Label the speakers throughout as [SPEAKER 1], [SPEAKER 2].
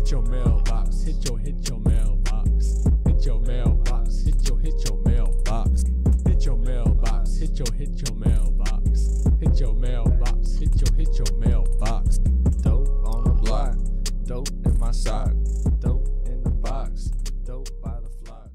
[SPEAKER 1] hit your mailbox, hit your mailbox, hit your mailbox, hit your mailbox, hit your mailbox, hit your mailbox, hit your mailbox, hit your mailbox. Dope on the block, dope in my sock, dope in the box, dope by the flock.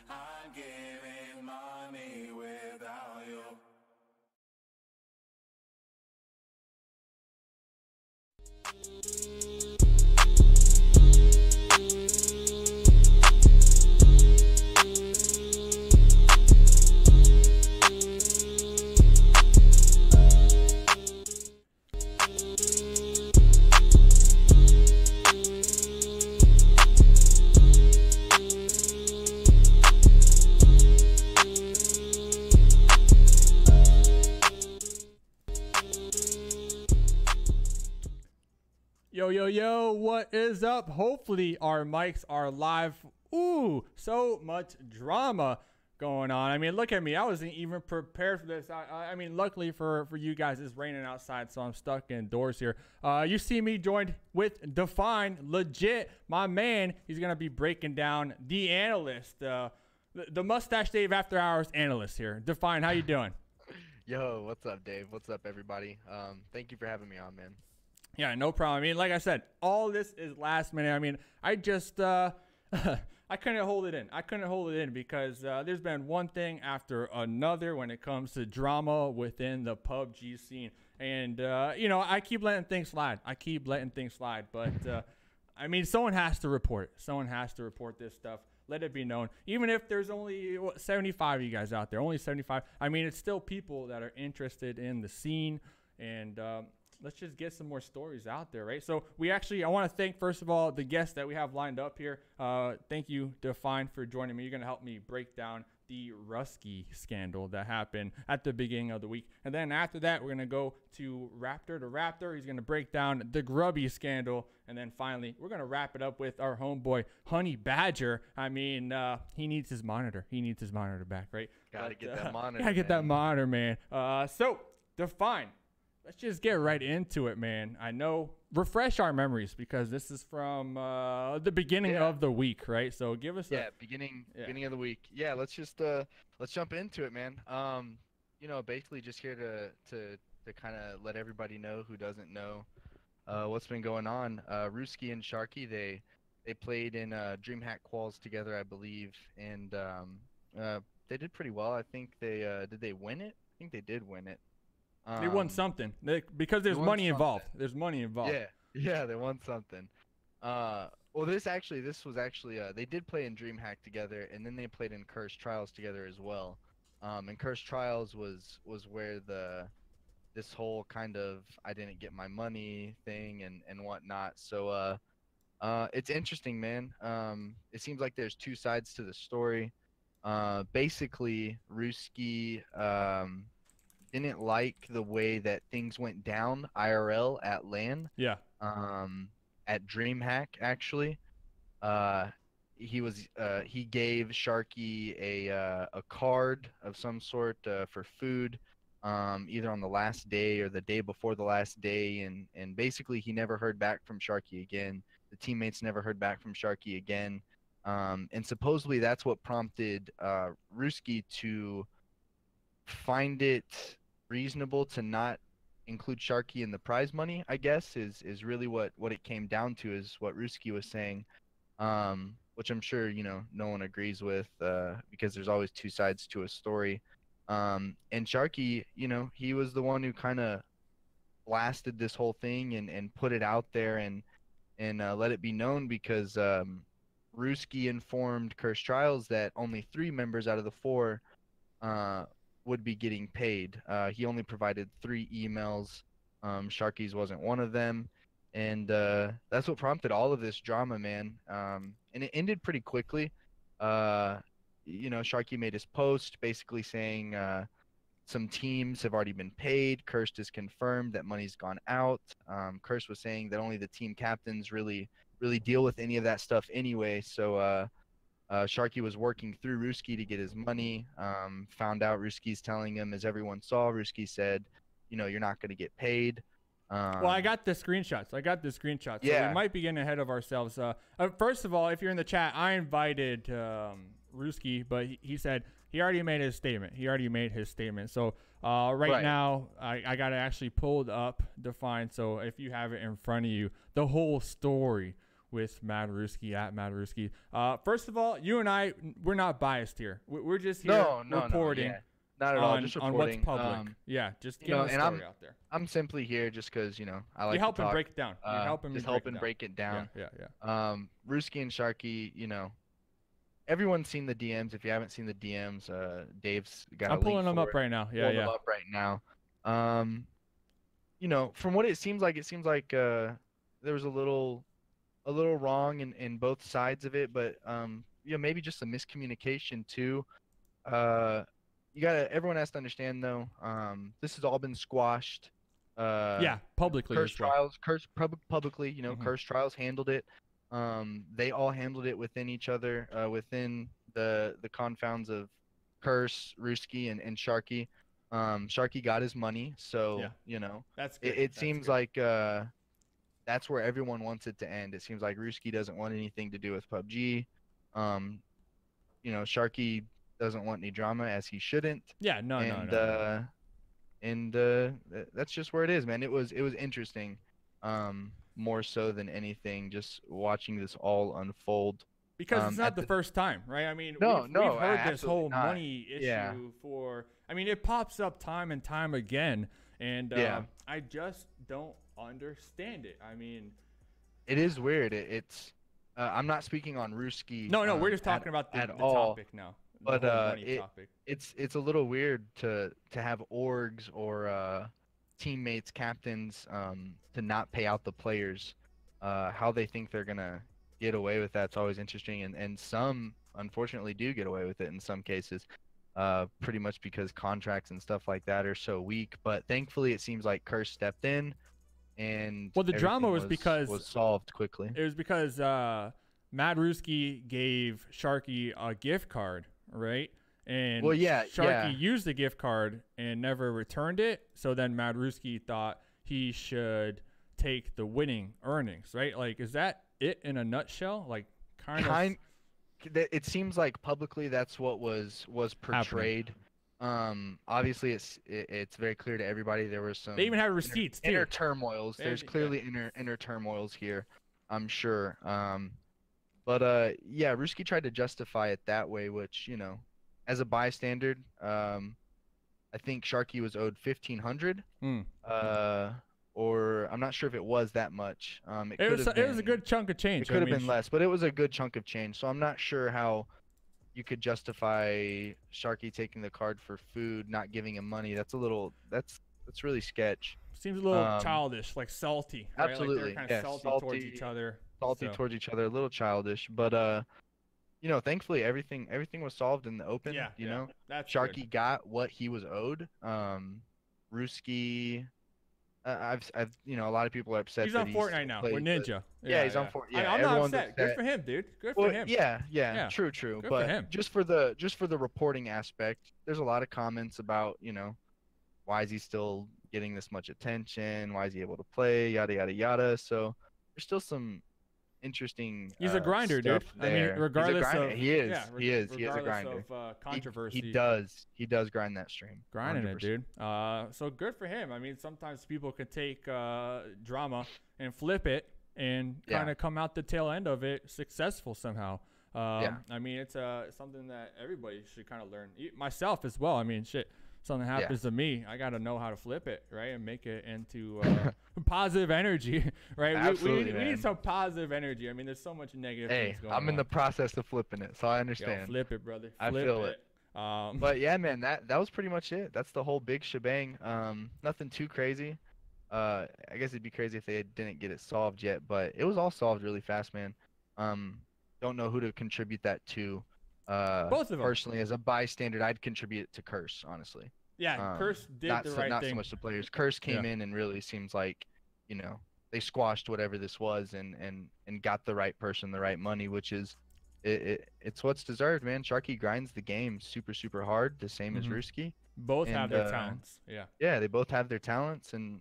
[SPEAKER 2] I'm giving money without you.
[SPEAKER 1] Yo, what is up? Hopefully our mics are live. Ooh, so much drama going on. I mean, look at me. I wasn't even prepared for this. I mean, luckily for you guys, it's raining outside, so I'm stuck indoors here. You see me joined with Define, legit, my man. He's going to be breaking down the analyst, the Mustache Dave After Hours analyst here. Define, how you doing?
[SPEAKER 3] Yo, what's up, Dave? What's up, everybody? Thank you for having me on, man.
[SPEAKER 1] Yeah, no problem. I mean, like I said, all this is last minute. I mean, I just, I couldn't hold it in. I couldn't hold it in because there's been one thing after another when it comes to drama within the PUBG scene. And, you know, I keep letting things slide. But, I mean, someone has to report it. Someone has to report this stuff. Let it be known. Even if there's only 75 of you guys out there, only 75. I mean, it's still people that are interested in the scene. And, let's just get some more stories out there, right? So I want to thank, first of all, the guests that we have lined up here. Thank you, Define, for joining me. You're going to help me break down the Ruski scandal that happened at the beginning of the week. And then after that, we're going to go to Raptor to Raptor. He's going to break down the Gubje scandal. And then finally, we're going to wrap it up with our homeboy, Honey Badger. I mean, he needs his monitor. He needs his monitor back, right?
[SPEAKER 3] Gotta get that monitor,
[SPEAKER 1] Gotta get that monitor, man. So, Define. Let's just get right into it, man. I know, refresh our memories because this is from the beginning of the week, right? So give us
[SPEAKER 3] beginning of the week. Yeah, let's jump into it, man. You know, basically just here to kind of let everybody know who doesn't know what's been going on. Ruski and Sharky, they played in DreamHack quals together, I believe, and they did pretty well. I think did they win it? I think they did win it.
[SPEAKER 1] They won something because there's money involved. There's money involved.
[SPEAKER 3] Yeah, they won something. Well, this was actually they did play in DreamHack together, and then they played in Cursed Trials together as well. And Cursed Trials was where this whole kind of I didn't get my money thing and whatnot. So it's interesting, man. It seems like there's two sides to the story. Basically, Ruski didn't like the way that things went down IRL at LAN.
[SPEAKER 1] Yeah.
[SPEAKER 3] At DreamHack, actually. He gave Sharky a card of some sort for food, either on the last day or the day before the last day, and basically he never heard back from Sharky again. The teammates never heard back from Sharky again. And supposedly that's what prompted Ruski to find it reasonable to not include Sharky in the prize money, I guess, is really what it came down to, is what Ruski was saying, which I'm sure, you know, no one agrees with because there's always two sides to a story. And Sharky, you know, he was the one who kind of blasted this whole thing and put it out there and let it be known because Ruski informed Cursed Trials that only 3 members out of the 4 would be getting paid. He only provided 3 emails. Sharky's wasn't one of them, and that's what prompted all of this drama, man. And it ended pretty quickly. You know, Sharky made his post basically saying some teams have already been paid. Cursed is confirmed that money's gone out. Cursed was saying that only the team captains really really deal with any of that stuff anyway. So Sharky was working through Ruski to get his money. Found out Ruski's telling him, as everyone saw, Ruski said, you know, you're not going to get paid.
[SPEAKER 1] Well, I got the screenshots. So
[SPEAKER 3] Yeah.
[SPEAKER 1] we might be getting ahead of ourselves. First of all, if you're in the chat, I invited Ruski, but he said he already made his statement. So right now, I got to actually pulled up Define. So if you have it in front of you, the whole story with Mad Ruski at Mad Ruski. First of all, you and I, we're not biased here. We're just here reporting.
[SPEAKER 3] Yeah. Not at all, just reporting.
[SPEAKER 1] On what's public. Just getting the story out there.
[SPEAKER 3] I'm simply here just because, you know, I like
[SPEAKER 1] You're helping
[SPEAKER 3] to talk.
[SPEAKER 1] break it down. You're helping me
[SPEAKER 3] break it down.
[SPEAKER 1] Yeah.
[SPEAKER 3] Ruski and Sharky, you know, everyone's seen the DMs. If you haven't seen the DMs, Dave's got.
[SPEAKER 1] I'm pulling them up right now.
[SPEAKER 3] Pulling them up right now. You know, from what it seems like there was a little wrong in both sides of it, but you know, maybe just a miscommunication too. Everyone has to understand though, this has all been squashed.
[SPEAKER 1] Publicly.
[SPEAKER 3] Publicly, you know, Curse Trials handled it. They all handled it within each other, within the confounds of Curse, Ruski, and Sharky. Sharky got his money, so you know,
[SPEAKER 1] that's good.
[SPEAKER 3] It seems like that's where everyone wants it to end. It seems like Ruski doesn't want anything to do with PUBG. You know, Sharky doesn't want any drama, as he shouldn't. No. That's just where it is, man. It was interesting, more so than anything, just watching this all unfold.
[SPEAKER 1] Because it's not the first time, right? I mean, we've heard this whole money issue for. I mean, it pops up time and time again, and I just don't understand it. I mean,
[SPEAKER 3] it is weird. It's I'm not speaking on Ruski.
[SPEAKER 1] No, we're just talking about the topic now.
[SPEAKER 3] But it's a little weird to have orgs or teammates, captains, to not pay out the players. How they think they're gonna get away with that's always interesting, and some unfortunately do get away with it in some cases. Pretty much because contracts and stuff like that are so weak. But thankfully, it seems like Curse stepped in, and
[SPEAKER 1] the drama was
[SPEAKER 3] solved quickly.
[SPEAKER 1] It was because Mad Ruski gave Sharky a gift card, right? And Sharky used the gift card and never returned it. So then Mad Ruski thought he should take the winning earnings, right? Like, is that it in a nutshell? Like, kind of.
[SPEAKER 3] It seems like publicly that's what was portrayed. Obviously it's very clear to everybody. There were some.
[SPEAKER 1] They even have receipts too.
[SPEAKER 3] Inner turmoils. There's clearly inner turmoils here, I'm sure. But Ruski tried to justify it that way, which, you know, as a bystander, I think Sharky was owed 1,500. Or I'm not sure if it was that much. It
[SPEAKER 1] was a good chunk of change.
[SPEAKER 3] It could have been less, but it was a good chunk of change. So I'm not sure how you could justify Sharky taking the card for food, not giving him money. That's really sketch.
[SPEAKER 1] Seems a little childish, like salty. Right?
[SPEAKER 3] Absolutely,
[SPEAKER 1] like they're kind of salty towards each other.
[SPEAKER 3] Towards each other, a little childish. But you know, thankfully everything was solved in the open. You know, Sharky got what he was owed. Ruski. I've you know, a lot of people are upset.
[SPEAKER 1] He's on Fortnite now. We're Ninja.
[SPEAKER 3] He's on Fortnite. Yeah,
[SPEAKER 1] I'm not upset. Good for him, dude. Good for him.
[SPEAKER 3] Yeah. True.
[SPEAKER 1] Good
[SPEAKER 3] but
[SPEAKER 1] for him.
[SPEAKER 3] just for the reporting aspect, there's a lot of comments about, you know, why is he still getting this much attention? Why is he able to play? Yada yada yada. So there's still some interesting.
[SPEAKER 1] He's a grinder, dude.
[SPEAKER 3] There.
[SPEAKER 1] I mean, regardless of
[SPEAKER 3] he is. He is a grinder.
[SPEAKER 1] Of controversy,
[SPEAKER 3] he does grind that stream.
[SPEAKER 1] Grinding 100%. It, dude. So good for him. I mean, sometimes people could take drama and flip it and kind of come out the tail end of it successful somehow. I mean, it's something that everybody should kind of learn. Myself as well. I mean, shit. Something happens to me, I got to know how to flip it, right, and make it into positive energy, right?
[SPEAKER 3] Absolutely,
[SPEAKER 1] we need some positive energy. I mean, there's so much negative things going on.
[SPEAKER 3] I'm in the process of flipping it, so I understand.
[SPEAKER 1] Yo, flip it, brother.
[SPEAKER 3] I feel it. But yeah, man, that was pretty much it. That's the whole big shebang. Nothing too crazy. I guess it'd be crazy if they didn't get it solved yet, but it was all solved really fast, man. Don't know who to contribute that to.
[SPEAKER 1] Both of them.
[SPEAKER 3] Personally, as a bystander, I'd contribute it to Curse, honestly.
[SPEAKER 1] Yeah, Curse did the right thing.
[SPEAKER 3] Not so much the players. Curse came in and really seems like, you know, they squashed whatever this was and got the right person, the right money, which is it's what's deserved, man. Sharky grinds the game super, super hard, the same as
[SPEAKER 1] Hmm.
[SPEAKER 3] Ruski.
[SPEAKER 1] Both have
[SPEAKER 3] And
[SPEAKER 1] their talents. Yeah.
[SPEAKER 3] yeah, they both have their talents, and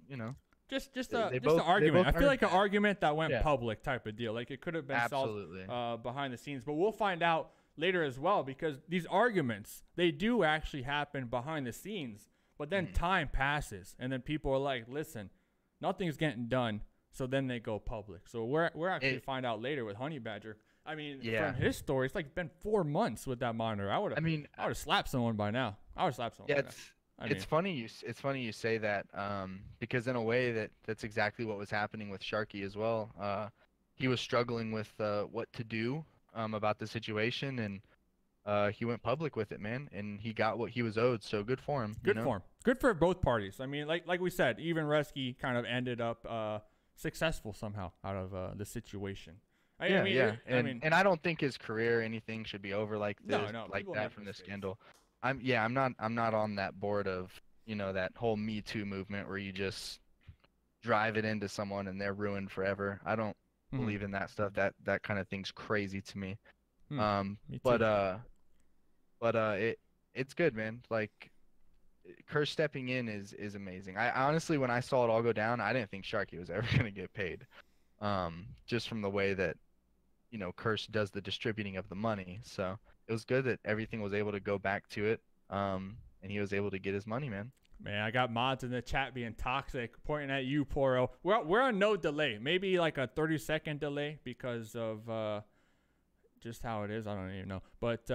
[SPEAKER 1] Just
[SPEAKER 3] They
[SPEAKER 1] an
[SPEAKER 3] both
[SPEAKER 1] argument. I feel
[SPEAKER 3] earned
[SPEAKER 1] like an
[SPEAKER 3] that.
[SPEAKER 1] argument that went
[SPEAKER 3] Yeah.
[SPEAKER 1] public type of deal. Like it could have been
[SPEAKER 3] Absolutely.
[SPEAKER 1] solved behind the scenes, but we'll find out later as well because these arguments they do actually happen behind the scenes. But then time passes, and then people are like, "Listen, nothing's getting done." So then they go public. So we're actually find out later with Honey Badger. I mean,
[SPEAKER 3] Yeah.
[SPEAKER 1] from his story, it's like been 4 months with that monitor. I would
[SPEAKER 3] I mean,
[SPEAKER 1] have slapped someone by now. I would have slapped someone.
[SPEAKER 3] yeah,
[SPEAKER 1] by now.
[SPEAKER 3] it's funny you say that, because in a way that's exactly what was happening with Sharky as well. He was struggling with what to do about the situation, and he went public with it, man, and he got what he was owed. So good for him.
[SPEAKER 1] Good for him. Good for both parties. I mean, like we said, even Ruski kind of ended up successful somehow out of the situation.
[SPEAKER 3] Yeah. And I don't think his career or anything should be over like this,
[SPEAKER 1] No,
[SPEAKER 3] like
[SPEAKER 1] people
[SPEAKER 3] that
[SPEAKER 1] make
[SPEAKER 3] from this
[SPEAKER 1] mistakes.
[SPEAKER 3] scandal. I'm not on that board of, that whole Me Too movement where you just drive it into someone and they're ruined forever. I don't
[SPEAKER 1] Mhm.
[SPEAKER 3] believe in that stuff. That kind of thing's crazy to me.
[SPEAKER 1] Me too.
[SPEAKER 3] It's good, man. Like Kerr stepping in is amazing. I honestly, when I saw it all go down, I didn't think Sharky was ever gonna get paid. Just from the way that Curse does the distributing of the money. So it was good that everything was able to go back to it. And he was able to get his money, man.
[SPEAKER 1] Man, I got mods in the chat being toxic, pointing at you, Poro. We're on no delay, maybe like a 30-second delay because of just how it is. I don't even know. But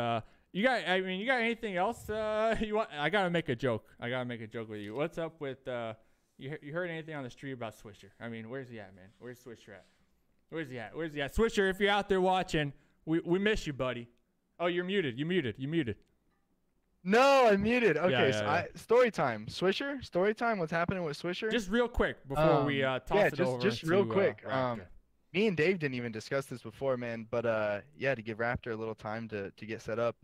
[SPEAKER 1] you got anything else you want? I gotta make a joke. With you. What's up with you heard anything on the street about Swisher? I mean, where's he at, man? Where's Swisher at? Where's he at? Swisher, if you're out there watching, we miss you, buddy. Oh, you're muted. You muted.
[SPEAKER 3] No, I'm muted. Okay,
[SPEAKER 1] Yeah,
[SPEAKER 3] so
[SPEAKER 1] yeah.
[SPEAKER 3] story time. Swisher? Story time? What's happening with Swisher?
[SPEAKER 1] Just real quick before we toss it over.
[SPEAKER 3] Just real
[SPEAKER 1] to,
[SPEAKER 3] quick.
[SPEAKER 1] Raptor.
[SPEAKER 3] Me and Dave didn't even discuss this before, man. But yeah, to give Raptor a little time to get set up.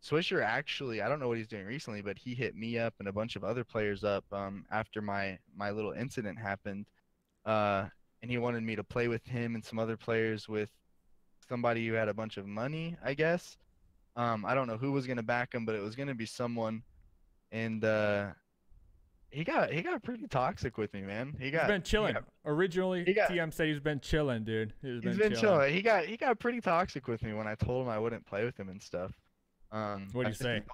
[SPEAKER 3] Swisher actually, I don't know what he's doing recently, but he hit me up and a bunch of other players up after my little incident happened. And he wanted me to play with him and some other players with somebody who had a bunch of money, I guess. I don't know who was gonna back him, but it was gonna be someone, and he got pretty toxic with me, man.
[SPEAKER 1] He's been chilling. Originally, TM said he's been chilling, dude. He's been chilling.
[SPEAKER 3] He got pretty toxic with me when I told him I wouldn't play with him and stuff.
[SPEAKER 1] What do you say?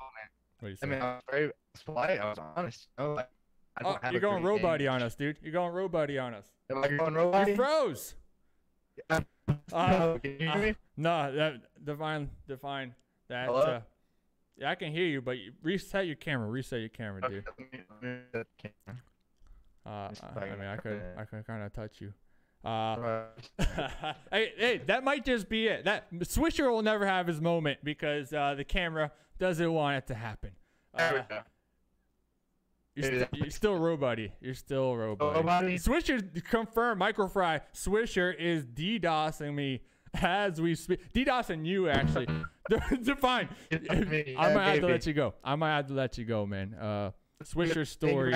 [SPEAKER 3] I mean, I was very polite. I was honest. Like, I don't have
[SPEAKER 1] you're going robuddy on us, dude. You're going robuddy on us.
[SPEAKER 3] Am I going robuddy?
[SPEAKER 1] You froze.
[SPEAKER 3] Can you hear me?
[SPEAKER 1] No, that define that. Yeah, I can hear you, but reset your camera. Dude. I mean, I could kind of touch you. Hey, that might just be it. That Swisher will never have his moment because the camera doesn't want it to happen. You're still robuddy. Swisher confirmed. Microfry. Swisher is DDoSing me as we speak. DDoSing you actually. Define. I might have to let you go. Man. Swisher story.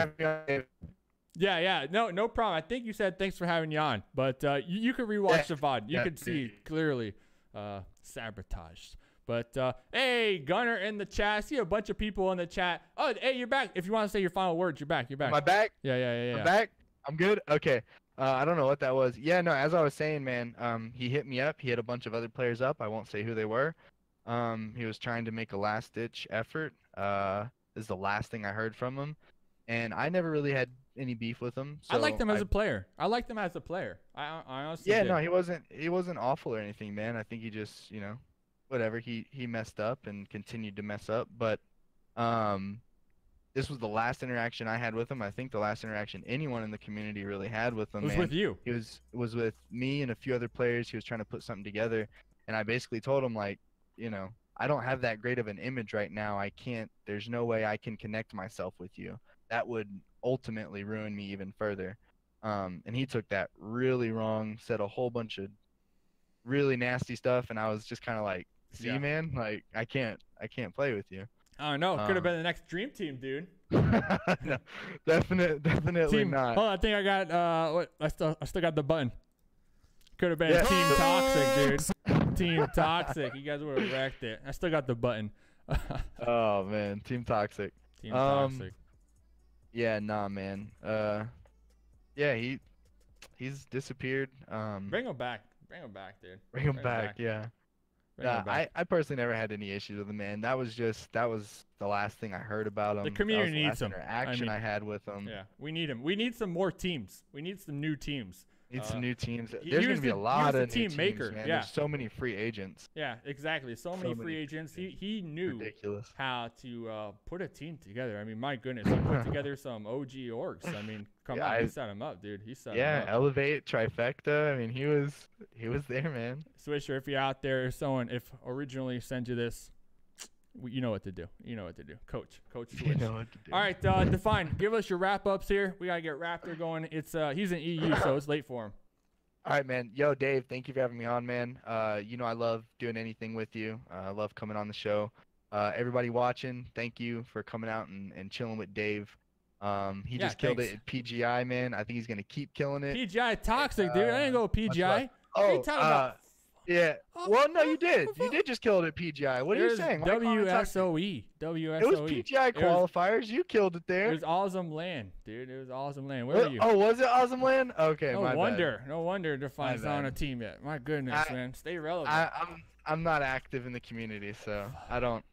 [SPEAKER 1] Yeah. No problem. I think you said thanks for having you on, but you can rewatch the VOD. You can see clearly sabotaged. But hey, Gunner in the chat. I see a bunch of people in the chat. Oh, hey, you're back. If you want to say your final words, you're back.
[SPEAKER 3] Am I back?
[SPEAKER 1] Yeah.
[SPEAKER 3] I'm back. I'm good. Okay. I don't know what that was. Yeah, no. As I was saying, man, he hit me up. He hit a bunch of other players up. I won't say who they were. He was trying to make a last-ditch effort. This is the last thing I heard from him, and I never really had any beef with him. So
[SPEAKER 1] I liked him as a player. I honestly
[SPEAKER 3] Yeah,
[SPEAKER 1] did.
[SPEAKER 3] no, he wasn't awful or anything, man. I think he just, whatever, he messed up and continued to mess up. But this was the last interaction I had with him. I think the last interaction anyone in the community really had with him.
[SPEAKER 1] It was with you.
[SPEAKER 3] It was with me and a few other players. He was trying to put something together, and I basically told him, like, I don't have that great of an image right now. There's no way I can connect myself with you. That would ultimately ruin me even further. And he took that really wrong, said a whole bunch of really nasty stuff, and I was just kind of like, see, man, like I can't play with you.
[SPEAKER 1] I don't know. Could have been the next dream team, dude.
[SPEAKER 3] No, definitely
[SPEAKER 1] Team,
[SPEAKER 3] not.
[SPEAKER 1] oh, I think I got what? I still got the button. Could have been
[SPEAKER 3] Yeah.
[SPEAKER 1] Team Toxic, dude. Team Toxic. You guys would have wrecked it. I still got the button.
[SPEAKER 3] Oh man, Team Toxic.
[SPEAKER 1] Team Toxic.
[SPEAKER 3] Yeah, nah, man. Yeah, he's disappeared.
[SPEAKER 1] Bring him back. Bring him back, dude.
[SPEAKER 3] Bring him back. Yeah.
[SPEAKER 1] Bring him back.
[SPEAKER 3] I personally never had any issues with him, man. That was the last thing I heard about him.
[SPEAKER 1] The community
[SPEAKER 3] that was the
[SPEAKER 1] needs
[SPEAKER 3] last
[SPEAKER 1] him.
[SPEAKER 3] interaction I had with him.
[SPEAKER 1] Yeah, we need him. We need some more teams. We need some new teams.
[SPEAKER 3] Need some new teams.
[SPEAKER 1] he
[SPEAKER 3] There's
[SPEAKER 1] was
[SPEAKER 3] gonna be
[SPEAKER 1] the-
[SPEAKER 3] a lot
[SPEAKER 1] he was
[SPEAKER 3] of
[SPEAKER 1] the
[SPEAKER 3] new
[SPEAKER 1] team maker,
[SPEAKER 3] teams, man.
[SPEAKER 1] yeah.
[SPEAKER 3] There's so many free agents.
[SPEAKER 1] Yeah, exactly. So many free
[SPEAKER 3] many
[SPEAKER 1] agents.
[SPEAKER 3] free
[SPEAKER 1] He knew
[SPEAKER 3] Ridiculous.
[SPEAKER 1] how to put a team together. I mean, my goodness, he put together some OG orgs. I mean, come
[SPEAKER 3] Yeah,
[SPEAKER 1] on, he set him up, dude. He set him
[SPEAKER 3] Yeah,
[SPEAKER 1] up.
[SPEAKER 3] elevate trifecta. I mean, he was there, man.
[SPEAKER 1] Swisher, if you're out there, if originally send you this, you know what to do. You know what to do. Coach Swish.
[SPEAKER 3] You know what to do.
[SPEAKER 1] All right, Define, give us your wrap-ups here. We got to get Raptor going. It's he's in EU, so it's late for him.
[SPEAKER 3] All right, man. Yo, Dave, thank you for having me on, man. You know I love doing anything with you. I love coming on the show. Everybody watching, thank you for coming out and chilling with Dave. He just killed it at PGI, man. I think he's going to keep killing it.
[SPEAKER 1] PGI Toxic, dude. I didn't go PGI.
[SPEAKER 3] Oh,
[SPEAKER 1] what are you talking about?
[SPEAKER 3] Yeah. Well, no, you did. You did just kill it at PGI. What are you saying? Why can't I talk to you?
[SPEAKER 1] WSOE.
[SPEAKER 3] It was PGI qualifiers. You killed it there.
[SPEAKER 1] It was awesome land, dude. It was awesome land. Where were you?
[SPEAKER 3] Oh, was it Awesome Land? Okay,
[SPEAKER 1] No
[SPEAKER 3] my
[SPEAKER 1] wonder. No wonder Define's
[SPEAKER 3] My
[SPEAKER 1] not on a
[SPEAKER 3] bad.
[SPEAKER 1] team yet. My goodness, man. Stay relevant.
[SPEAKER 3] I'm not active in the community, so I don't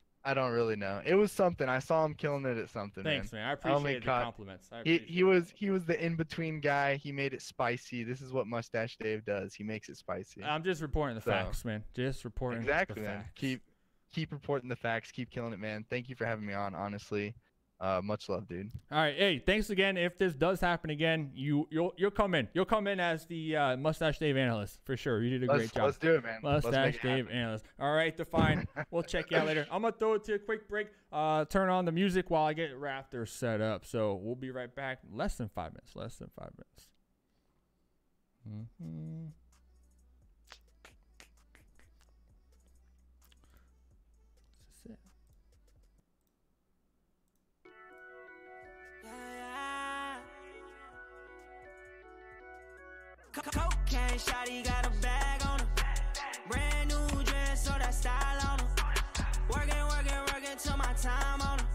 [SPEAKER 3] really know. It was something. I saw him killing it at something.
[SPEAKER 1] Thanks, man. I
[SPEAKER 3] only
[SPEAKER 1] appreciate the
[SPEAKER 3] caught-
[SPEAKER 1] compliments.
[SPEAKER 3] He was the in between guy. He made it spicy. This is what Mustache Dave does. He makes it spicy.
[SPEAKER 1] I'm just reporting the
[SPEAKER 3] So-
[SPEAKER 1] facts, man. Just reporting
[SPEAKER 3] Exactly,
[SPEAKER 1] the
[SPEAKER 3] man.
[SPEAKER 1] facts.
[SPEAKER 3] Keep reporting the facts. Keep killing it, man. Thank you for having me on. Honestly, much love, dude.
[SPEAKER 1] All right, hey, thanks again. If this does happen again, you'll come in. You'll come in as the Mustache Dave analyst for sure. You did a great job.
[SPEAKER 3] Let's do it, man. Let's
[SPEAKER 1] Mustache
[SPEAKER 3] make it
[SPEAKER 1] Dave
[SPEAKER 3] happen.
[SPEAKER 1] analyst. All right, Define. We'll check you out later. I'm gonna throw it to a quick break. Turn on the music while I get Raptor set up. So we'll be right back. Less than 5 minutes. Less than 5 minutes. Mm-hmm. This is it.
[SPEAKER 4] Cocaine shawty got a bag on her. Brand new dress, so that style on her. Working till my time on her.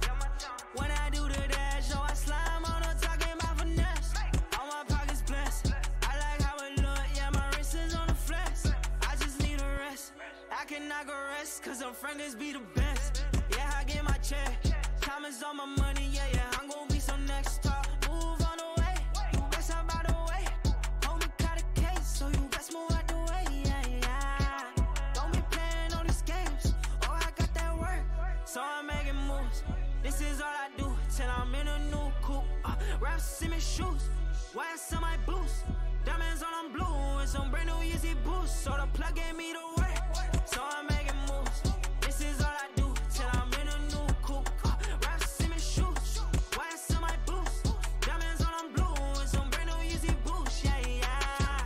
[SPEAKER 4] When I do the dash, so I slime on her. Talking about finesse. All my pockets blessed. I like how it look, yeah, my wrist is on the flex. I just need a rest. I cannot go rest, cause them friends be the best. Yeah, I get my check. Time is on my money, yeah, I'm gonna be some next talk. Move on the way. You best out by the way. Homie caught a case, so you best move out the way, yeah. Don't be playing on these games. Oh, I got that work, so I'm making moves. This is all I do till I'm in a new coupe. Rap Simmons shoes, wax on my boots. Diamonds on them blue and some brand new Yeezy boots. So the plug gave me the work, so I'm making moves. This is all I do till I'm in a new coupe. Rap Simmons shoes, wax on my boots. Diamonds on them blue and some brand new Yeezy boots. Yeah.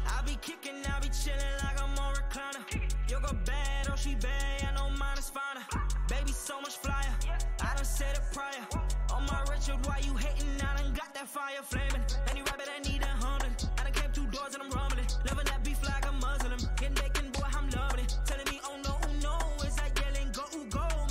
[SPEAKER 4] I be kicking, I be chilling like I'm on recliner. You go bad, oh she bad, I know mine is finer. Baby so much flyer, I done said it prior. On my Richard, why you hating? I done got that fire flaming. Any rabbit I need a hundred. I done came 2 doors and I'm rumbling. Loving that beef like a Muslim. Getting bacon, boy, I'm loving it. Telling me, oh no, is that yelling, go,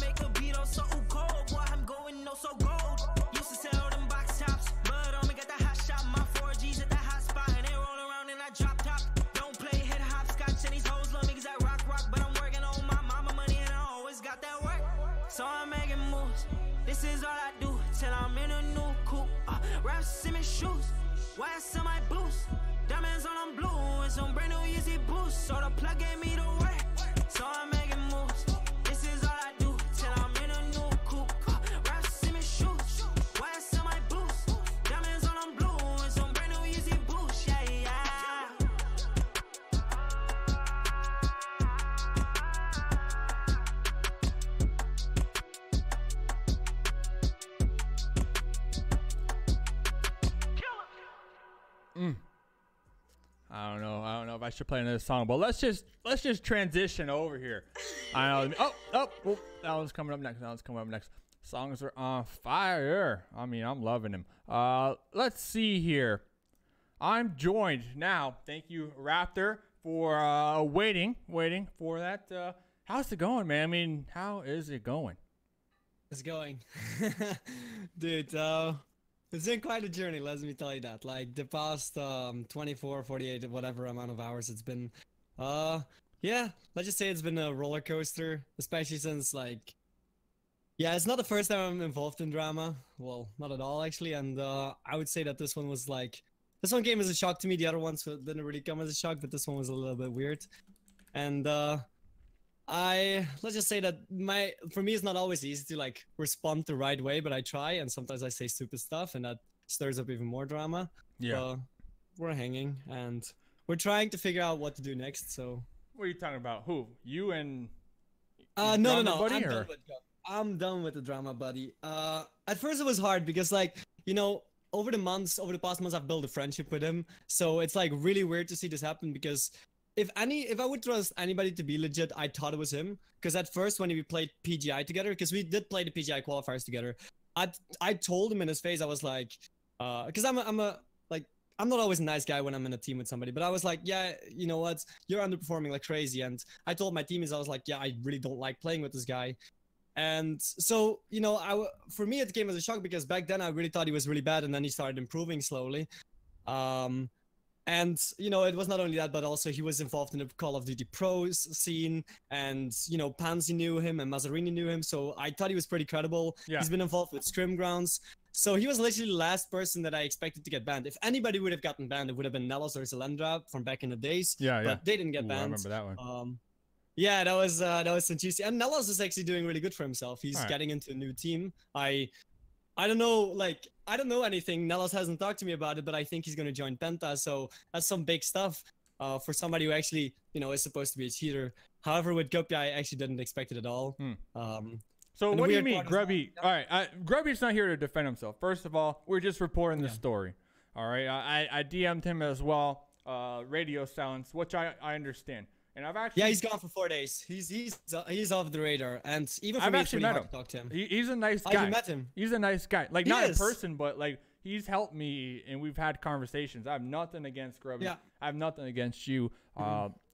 [SPEAKER 4] make a beat, oh so cold. Boy, I'm going, no so gold. Used to sell them box tops, but on me got the hot shot. My 4G's at the hot spot, and they roll around and I drop top. Don't play hit hopscotch, and these hoes love me 'cause I rock, but I'm working on my mama money, and I always got that work. So I'm making moves. This is all I do till I'm in a new coupe. Rap Simmons shoes, wax on my boots. Diamonds on them blue and some brand new Yeezy boots. So the plug gave me the work, so I'm making moves. This is all I do till I'm in a new coupe. Rap Simmons shoes, wax on my boots. Diamonds on them blue and some brand new Yeezy boots. Yeah.
[SPEAKER 1] I don't know if I should play another song, but let's just transition over here. I know. Oh, that one's coming up next. Songs are on fire. I mean, I'm loving them. Let's see here. I'm joined now. Thank you, Raptor, for waiting for that. How's it going, man? I mean, how is it going?
[SPEAKER 5] It's going. Dude, it's been quite a journey, let me tell you that. Like, the past 24, 48, whatever amount of hours it's been. Yeah, let's just say it's been a roller coaster, especially since, like, yeah, it's not the first time I'm involved in drama. Well, not at all, actually. And I would say that this one was like, this one came as a shock to me. The other ones didn't really come as a shock, but this one was a little bit weird. And let's just say that for me, it's not always easy to like respond the right way, but I try. And sometimes I say stupid stuff, and that stirs up even more drama.
[SPEAKER 1] Yeah.
[SPEAKER 5] But we're hanging, and we're trying to figure out what to do next. So.
[SPEAKER 1] What are you talking about? Who? You and?
[SPEAKER 5] No.
[SPEAKER 1] Buddy,
[SPEAKER 5] I'm done with the drama buddy. At first it was hard because, like, you know, over the past months, I've built a friendship with him. So it's like really weird to see this happen because if I would trust anybody to be legit, I thought it was him. Because at first when we played PGI together, because we did play the PGI qualifiers together, I told him in his face, I was like, because I'm not always a nice guy when I'm in a team with somebody, but I was like, yeah, you know what, you're underperforming like crazy. And I told my teammates, I was like, yeah, I really don't like playing with this guy. And so, you know, for me it came as a shock because back then I really thought he was really bad, and then he started improving slowly. And, you know, it was not only that, but also he was involved in the Call of Duty Pros scene, and, you know, Pansy knew him and Mazzarini knew him, so I thought he was pretty credible.
[SPEAKER 1] Yeah.
[SPEAKER 5] He's been involved with Scrimgrounds. So he was literally the last person that I expected to get banned. If anybody would have gotten banned, it would have been Nellos or Zalendra from back in the days.
[SPEAKER 1] Yeah.
[SPEAKER 5] But they didn't get banned.
[SPEAKER 1] I remember that one.
[SPEAKER 5] Yeah, that was some juicy. And Nellos is actually doing really good for himself. He's getting into a new team. I don't know, like, I don't know anything. Nellos hasn't talked to me about it, but I think he's going to join Penta. So that's some big stuff for somebody who actually, you know, is supposed to be a cheater. However, with Gubje, I actually didn't expect it at all.
[SPEAKER 1] So what do you mean, Grubby? All right, Grubby's not here to defend himself. First of all, we're just reporting the story. All right, I DM'd him as well, radio silence, which I understand. And I've actually
[SPEAKER 5] he's gone for 4 days. He's off the radar, and even for
[SPEAKER 1] I've
[SPEAKER 5] me,
[SPEAKER 1] actually
[SPEAKER 5] it's
[SPEAKER 1] met
[SPEAKER 5] pretty
[SPEAKER 1] him.
[SPEAKER 5] hard to talk to him.
[SPEAKER 1] He's a nice guy.
[SPEAKER 5] You met him?
[SPEAKER 1] He's a nice guy. Like,
[SPEAKER 5] He
[SPEAKER 1] not in
[SPEAKER 5] is.
[SPEAKER 1] person, but like he's helped me, and we've had conversations. I have nothing against Grubby.
[SPEAKER 5] Yeah.
[SPEAKER 1] I have nothing against you.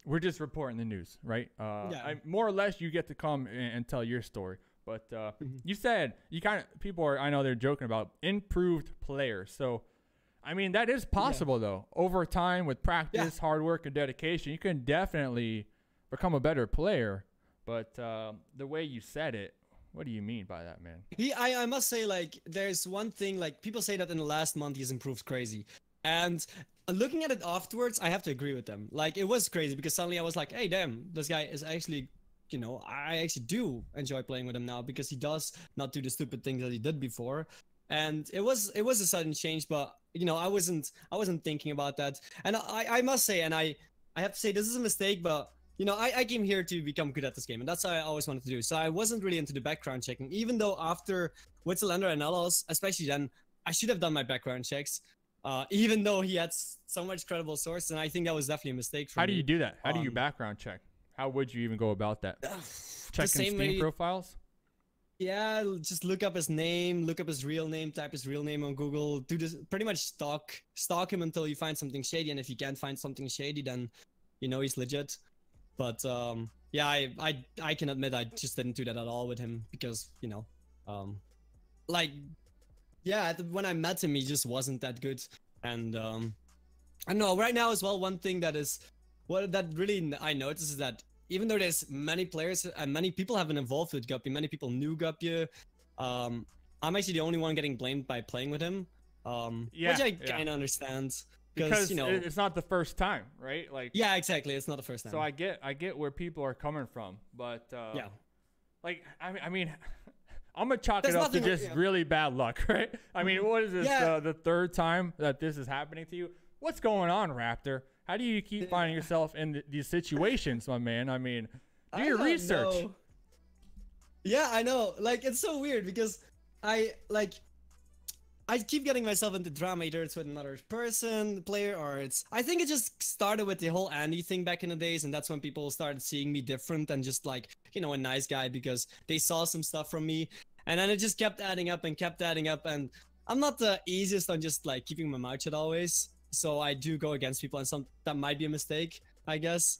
[SPEAKER 1] We're just reporting the news, right?
[SPEAKER 5] Yeah.
[SPEAKER 1] More or less, you get to come and tell your story. But you said you kind of people are. I know they're joking about improved players. So, I mean, that is possible though. Over time, with practice, hard work, and dedication, you can definitely become a better player. But the way you said it, what do you mean by that, man?
[SPEAKER 5] I must say, like, there's one thing, like, people say that in the last month he's improved crazy. And looking at it afterwards, I have to agree with them. Like, it was crazy because suddenly I was like, hey, damn, this guy is actually, you know, I actually do enjoy playing with him now because he does not do the stupid things that he did before. And it was a sudden change, but, you know, I wasn't thinking about that. And I must say, and I have to say, this is a mistake, but, you know, I came here to become good at this game, and that's what I always wanted to do. So I wasn't really into the background checking, even though after with Zalendra and Nellos, especially then, I should have done my background checks, even though he had so much credible source, and I think that was definitely a mistake for me.
[SPEAKER 1] How do you do that? How do you background check? How would you even go about that? Checking Steam profiles?
[SPEAKER 5] Yeah, just look up his name, look up his real name, type his real name on Google, do this, pretty much stalk him until you find something shady, and if you can't find something shady, then, you know, he's legit. But yeah, I can admit I just didn't do that at all with him because, you know, like, yeah, when I met him, he just wasn't that good. And I don't know, right now as well, one thing that is, that really I notice is that even though there's many players and many people have been involved with Gubje, many people knew Gubje, I'm actually the only one getting blamed by playing with him, which I kind of understand.
[SPEAKER 1] Because
[SPEAKER 5] you know,
[SPEAKER 1] it's not the first time, right? Like,
[SPEAKER 5] yeah, exactly. It's not the first time.
[SPEAKER 1] So I get where people are coming from, but yeah, like I mean, I'm gonna chalk it up to just really bad luck, right? I mean, what is this? The third time that this is happening to you? What's going on, Raptor? How do you keep finding yourself in these situations, my man? I mean, do your research.
[SPEAKER 5] Yeah, I know. Like, it's so weird because I keep getting myself into drama, either it's with another player, or I think it just started with the whole Andy thing back in the days, and that's when people started seeing me different and just like, you know, a nice guy because they saw some stuff from me. And then it just kept adding up and kept adding up. And I'm not the easiest on just like keeping my mouth shut always. So I do go against people, and that might be a mistake, I guess.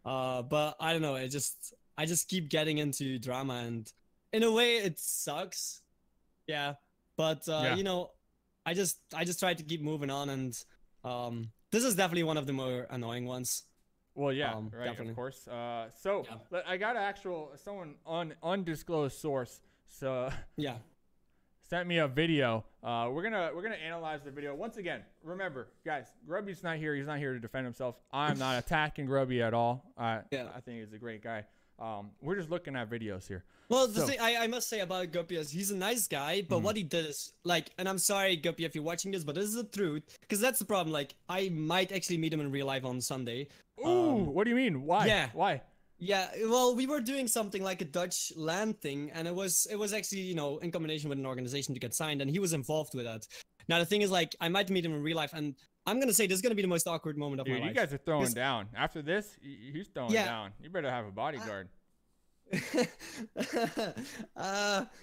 [SPEAKER 5] But I don't know. I just keep getting into drama, and in a way it sucks. Yeah. But you know, I just try to keep moving on, and this is definitely one of the more annoying ones.
[SPEAKER 1] Well, yeah, right,
[SPEAKER 5] definitely.
[SPEAKER 1] of course. So I got someone undisclosed source. So
[SPEAKER 5] yeah,
[SPEAKER 1] sent me a video. We're gonna analyze the video once again. Remember, guys, Grubby's not here. He's not here to defend himself. I'm not attacking Grubby at all. I think he's a great guy. We're just looking at videos here.
[SPEAKER 5] Well, the thing I must say about Gubje is he's a nice guy, but what he did is like, and I'm sorry, Gubje, if you're watching this, but this is the truth, because that's the problem. Like, I might actually meet him in real life on Sunday.
[SPEAKER 1] Ooh, what do you mean? Why?
[SPEAKER 5] Yeah.
[SPEAKER 1] Why?
[SPEAKER 5] Yeah, well, we were doing something like a Dutch land thing, and it was actually, you know, in combination with an organization to get signed, and he was involved with that. Now the thing is, like, I might meet him in real life, and I'm gonna say this is gonna be the most awkward moment of my life.
[SPEAKER 1] You guys are throwing down. After this, he's throwing down. You better have a bodyguard.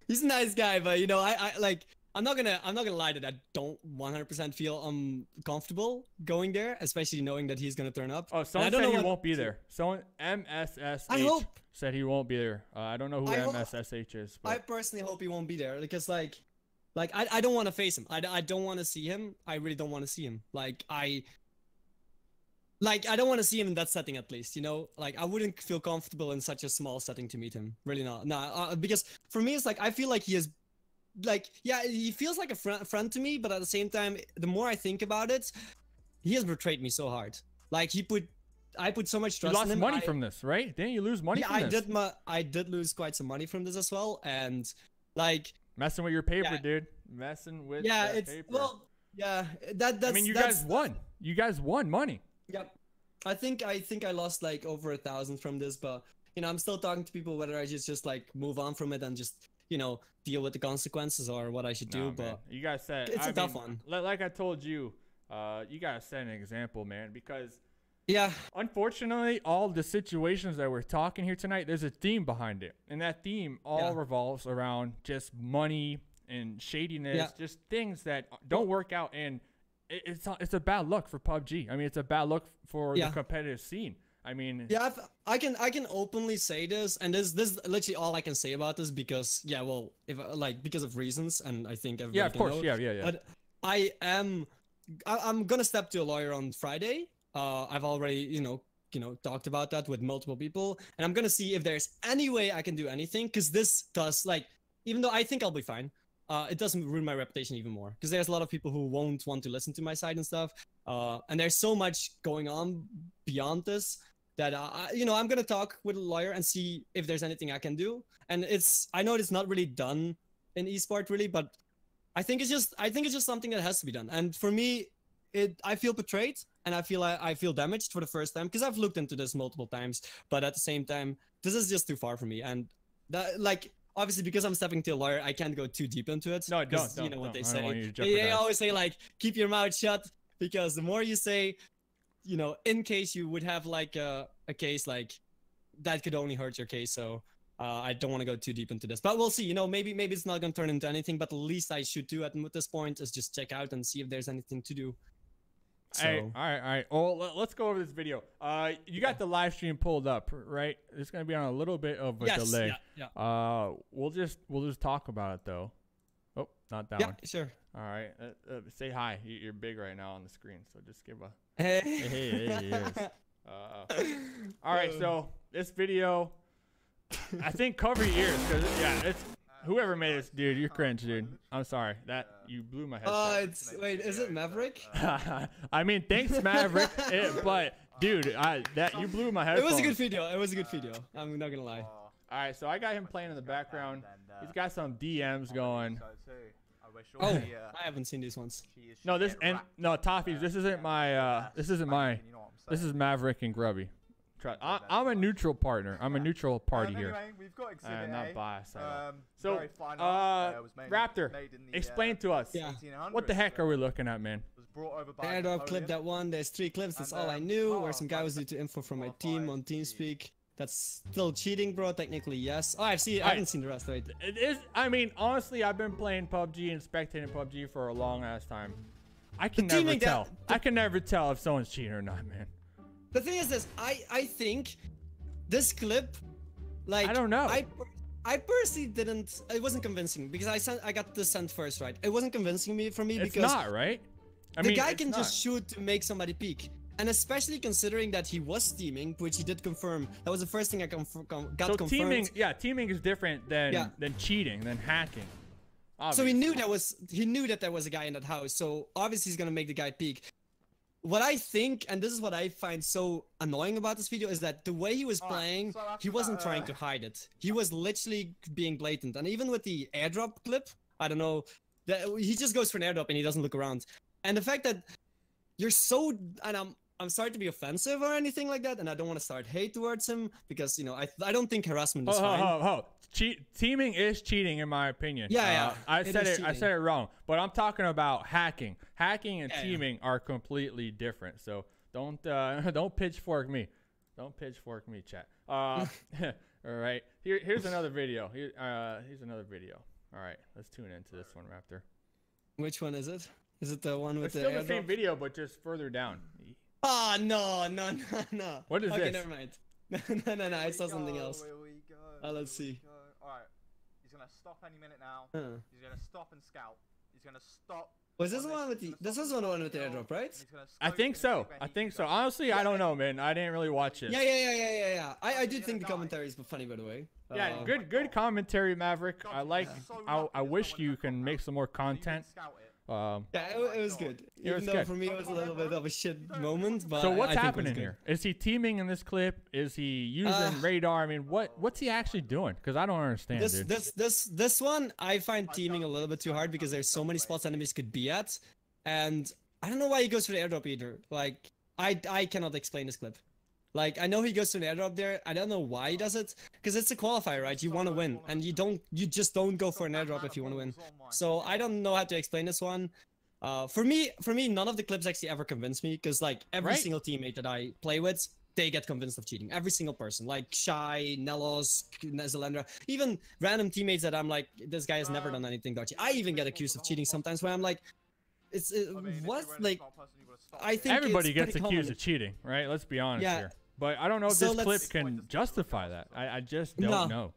[SPEAKER 5] He's a nice guy, but you know, I like, I'm not gonna lie that I don't 100% feel comfortable going there, especially knowing that he's gonna turn up.
[SPEAKER 1] Oh, someone said he won't be there. Someone MSSH said he won't be there. I don't know who MSSH is. But...
[SPEAKER 5] I personally hope he won't be there, because like I don't want to face him. I don't want to see him. I really don't want to see him. I don't want to see him in that setting, at least, you know? Like, I wouldn't feel comfortable in such a small setting to meet him. Really not. No, because for me, it's like, I feel like he is, like, yeah, he feels like a friend to me, but at the same time, the more I think about it, he has betrayed me so hard. Like, I put so much trust in him.
[SPEAKER 1] You lost money from this, right? Didn't you lose money from this?
[SPEAKER 5] Yeah, I did lose quite some money from this as well, and, like...
[SPEAKER 1] Messing with your paper, dude. Messing with paper.
[SPEAKER 5] Well, yeah, that's...
[SPEAKER 1] I mean, you guys won. You guys won money.
[SPEAKER 5] Yep. I think I lost like over 1,000 from this, but you know, I'm still talking to people whether I just like move on from it and just, you know, deal with the consequences or what I should do. But
[SPEAKER 1] man. You guys said
[SPEAKER 5] it's a tough one.
[SPEAKER 1] Like I told you, you gotta set an example, man, because unfortunately, all the situations that we're talking here tonight, there's a theme behind it, and that theme all revolves around just money and shadiness, just things that don't work out. And it's a bad look for PUBG. I mean, it's a bad look for the competitive scene. I mean,
[SPEAKER 5] I can openly say this, and this is literally all I can say about this, because well, if because of reasons, and I think everybody
[SPEAKER 1] of course,
[SPEAKER 5] know.
[SPEAKER 1] yeah.
[SPEAKER 5] But I'm gonna step to a lawyer on Friday. I've already you know talked about that with multiple people, and I'm gonna see if there's any way I can do anything, because this does, like, even though I think I'll be fine, it doesn't ruin my reputation even more, because there's a lot of people who won't want to listen to my side and stuff, and there's so much going on beyond this that I'm gonna talk with a lawyer and see if there's anything I can do. And I know it's not really done in esport really, but I think it's just something that has to be done. And for me, I feel betrayed, and I feel damaged for the first time, because I've looked into this multiple times, but at the same time, this is just too far for me. And that, like, obviously, because I'm stepping to a lawyer, I can't go too deep into it.
[SPEAKER 1] No, don't.
[SPEAKER 5] You know what they
[SPEAKER 1] I don't want
[SPEAKER 5] say.
[SPEAKER 1] you to
[SPEAKER 5] They always say, like, keep your mouth shut, because the more you say, you know, in case you would have like a case, like, that could only hurt your case. So I don't want to go too deep into this, but we'll see. You know, maybe it's not going to turn into anything, but the least I should do at this point is just check out and see if there's anything to do. So.
[SPEAKER 1] All right. Oh, let's go over this video. You got the live stream pulled up, right? It's gonna be on a little bit of a delay.
[SPEAKER 5] Yeah.
[SPEAKER 1] We'll just talk about it though. Oh, not that one.
[SPEAKER 5] Yeah, sure.
[SPEAKER 1] All right. Say hi. You're big right now on the screen, so just give a
[SPEAKER 5] hey.
[SPEAKER 1] Yes. All right. So this video, I think cover your ears, because it's. Whoever made this, dude, you're cringe, dude. I'm sorry. You blew my head.
[SPEAKER 5] Wait, is it Maverick?
[SPEAKER 1] I mean, thanks, Maverick. But dude, you blew my head.
[SPEAKER 5] It was a good video. I'm not gonna lie.
[SPEAKER 1] All right, so I got him playing in the background. He's got some DMs going.
[SPEAKER 5] Oh, I haven't seen these ones.
[SPEAKER 1] No, Toffees. This isn't my. This is Maverick and Grubby. I'm a neutral partner. I'm a neutral party here.
[SPEAKER 6] Anyway, we've got exhibit
[SPEAKER 1] not biased.
[SPEAKER 6] So,
[SPEAKER 1] Raptor, explain to us. What the heck are we looking at, man?
[SPEAKER 5] Airdrop clip that one. There's 3 clips. That's all I knew. Where some guy was due to info from my team on TeamSpeak. That's still cheating, bro. Technically, yes. Oh, I haven't seen the rest. Wait.
[SPEAKER 1] It is. I mean, honestly, I've been playing PUBG and spectating PUBG for a long ass time. I can never tell. I can never tell if someone's cheating or not, man.
[SPEAKER 5] The thing is this. I think this clip, like,
[SPEAKER 1] I don't know.
[SPEAKER 5] I personally didn't. It wasn't convincing because I got the sent first right. It wasn't convincing for me
[SPEAKER 1] it's
[SPEAKER 5] because
[SPEAKER 1] not right. I
[SPEAKER 5] the
[SPEAKER 1] mean,
[SPEAKER 5] guy can just shoot to make somebody peek. And especially considering that he was teaming, which he did confirm. That was the first thing I got confirmed.
[SPEAKER 1] Teaming is different than cheating, than hacking. Obviously.
[SPEAKER 5] So he knew that there was a guy in that house. So obviously he's gonna make the guy peek. What I think, and this is what I find so annoying about this video, is that the way he was playing, he wasn't trying to hide it. He was literally being blatant. And even with the airdrop clip, I don't know, he just goes for an airdrop and he doesn't look around. And the fact that you're so, and I'm sorry to be offensive or anything like that, and I don't want to start hate towards him because, you know, I don't think harassment is fine.
[SPEAKER 1] Teaming is cheating in my opinion.
[SPEAKER 5] Yeah,
[SPEAKER 1] I said it wrong, but I'm talking about hacking. Hacking and teaming are completely different. So don't pitchfork me. Don't pitchfork me, chat. All right. Here's another video. Here's another video. All right, let's tune into this one, Raptor.
[SPEAKER 5] Which one is it? Is it the one with
[SPEAKER 1] it's still the same video, but just further down.
[SPEAKER 5] Oh, no.
[SPEAKER 1] What is this?
[SPEAKER 5] Okay, never mind. No, I saw something else. Let's see.
[SPEAKER 6] Alright, he's gonna stop any minute now. He's gonna stop and scout. He's gonna stop.
[SPEAKER 5] Was this the one with the? This was the one with the airdrop, right?
[SPEAKER 1] I think so. Honestly, I don't know, man. I didn't really watch it.
[SPEAKER 5] Yeah. I did think the commentaries were funny, by the way.
[SPEAKER 1] Yeah, good commentary, Maverick. I wish you can make some more content.
[SPEAKER 5] Yeah, it was good. Even though for me it was a little bit of a shit moment, but
[SPEAKER 1] so what's happening here? Is he teaming in this clip? Is he using radar? I mean, what's he actually doing? Because I don't understand, dude.
[SPEAKER 5] This one I find teaming a little bit too hard because there's so many spots enemies could be at, and I don't know why he goes for the airdrop either. Like I cannot explain this clip. Like, I know he goes to an airdrop there. I don't know why he does it, because it's a qualifier, right? You want to win, and you just don't go for an airdrop if you want to win. So I don't know how to explain this one. For me, none of the clips actually ever convince me, because like every single teammate that I play with, they get convinced of cheating. Every single person, like Shy, Nelos, Zalendra, even random teammates that I'm like, this guy has never done anything dodgy. I even get accused of cheating sometimes, where I'm like, what? Like, I think
[SPEAKER 1] everybody gets accused of cheating, right? Let's be honest here. But I don't know if this clip can justify that. I just don't know.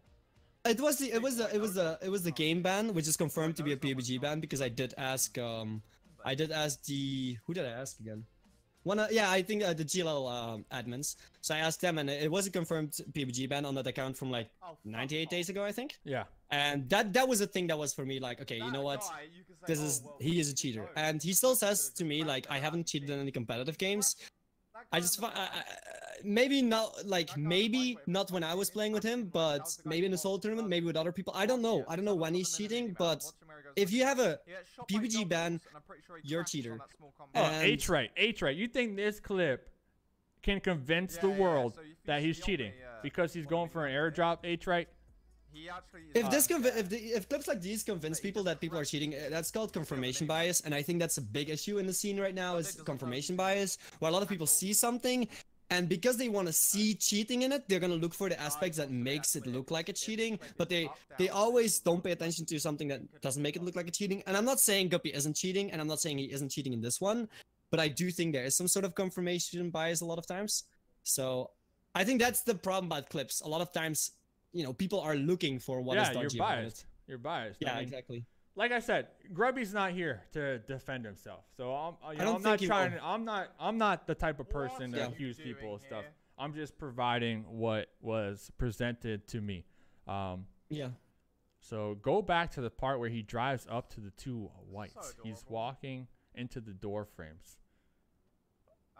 [SPEAKER 5] It was the game ban, which is confirmed to be a PUBG ban, because I did ask who did I ask again? I think the GLL admins. So I asked them, and it was a confirmed PUBG ban on that account from like 98 days ago, I think.
[SPEAKER 1] Yeah.
[SPEAKER 5] And that was a thing that was for me like, okay, you know what? He is a cheater, and he still says to me like, I haven't cheated in any competitive games. I just maybe not when I was playing with him, but maybe in the solo tournament, maybe with other people. I don't know when he's cheating, but if you have a PUBG ban, you're a cheater.
[SPEAKER 1] H-Right. You think this clip can convince the world that he's cheating because he's going for an airdrop, H-Right?
[SPEAKER 5] If clips like these convince people that people are cheating, that's called confirmation bias, and I think that's a big issue in the scene right now, is confirmation bias, where a lot of people see something, and because they want to see cheating in it, they're gonna look for the aspects that makes it look like it's cheating, but they always don't pay attention to something that doesn't make it look like it's cheating. And I'm not saying Gubje isn't cheating, and I'm not saying he isn't cheating in this one, but I do think there is some sort of confirmation bias a lot of times. So I think that's the problem about clips. A lot of times, you know, people are looking for what is dodgy about it.
[SPEAKER 1] You're biased.
[SPEAKER 5] Yeah,
[SPEAKER 1] I mean,
[SPEAKER 5] exactly.
[SPEAKER 1] Like I said, Grubby's not here to defend himself, so I'm not the type of person to accuse people and stuff. I'm just providing what was presented to me. So go back to the part where he drives up to the two whites. He's walking into the door frames.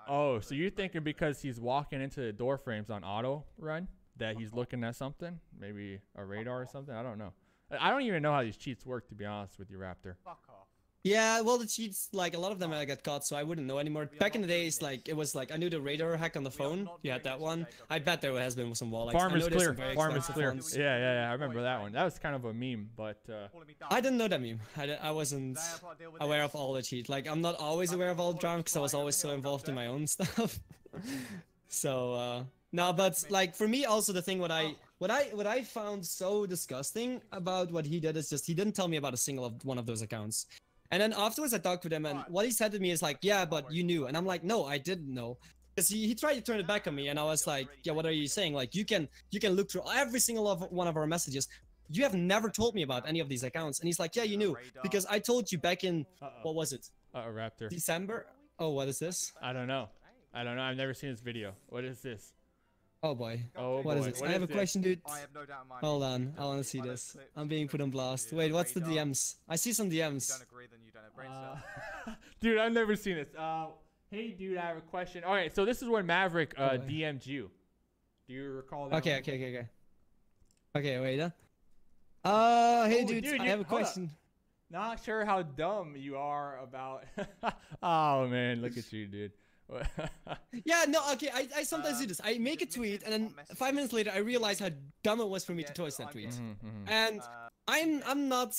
[SPEAKER 1] Oh, so you're thinking because he's walking into the door frames on auto run that he's looking at something? Maybe a radar or something? I don't know. I don't even know how these cheats work, to be honest with you, Raptor.
[SPEAKER 6] Fuck off.
[SPEAKER 5] Yeah, well, the cheats, like, a lot of them I got caught, so I wouldn't know anymore. Back in the days, like, it was like, I knew the radar hack on the phone. You had that one. I bet there has been some wall hacks.
[SPEAKER 1] Farm is clear. Farm is clear. Yeah, I remember that one. That was kind of a meme, but...
[SPEAKER 5] I didn't know that meme. I wasn't aware of all the cheats. Like, I'm not always aware of all the drama, because I was always so involved in my own stuff. So, No, but like for me also the thing what I found so disgusting about what he did is just he didn't tell me about a single of one of those accounts. And then afterwards I talked with him and what he said to me is like, yeah, but you knew. And I'm like, no, I didn't know. Because he tried to turn it back on me and I was like, yeah, what are you saying? Like you can look through every single one of our messages. You have never told me about any of these accounts. And he's like, yeah, you knew. Because I told you back in, what was it?
[SPEAKER 1] Raptor.
[SPEAKER 5] December? Oh, what is this?
[SPEAKER 1] I don't know. I've never seen this video. What is this?
[SPEAKER 5] Oh boy.
[SPEAKER 1] Oh
[SPEAKER 5] What
[SPEAKER 1] boy.
[SPEAKER 5] is this?
[SPEAKER 1] What
[SPEAKER 5] I have
[SPEAKER 1] is
[SPEAKER 5] a question, dude.
[SPEAKER 6] I have no doubt in my
[SPEAKER 5] Hold on. I want to see this. I'm being put on blast. Wait, what's the DMs? I see some
[SPEAKER 6] If you
[SPEAKER 5] DMs.
[SPEAKER 6] don't agree, then you don't have brain cells.
[SPEAKER 1] Dude, I've never seen this. Hey, dude, I have a question. All right, so this is when Maverick DM'd you. Do you recall that?
[SPEAKER 5] Okay, wait. Hey,
[SPEAKER 1] Oh,
[SPEAKER 5] dude, I have a question.
[SPEAKER 1] Not sure how dumb you are about. Oh man, look at you, dude.
[SPEAKER 5] Yeah, no, okay, I sometimes do this. I make a tweet, and then 5 minutes later, I realize how dumb it was for me to post that tweet. And I'm not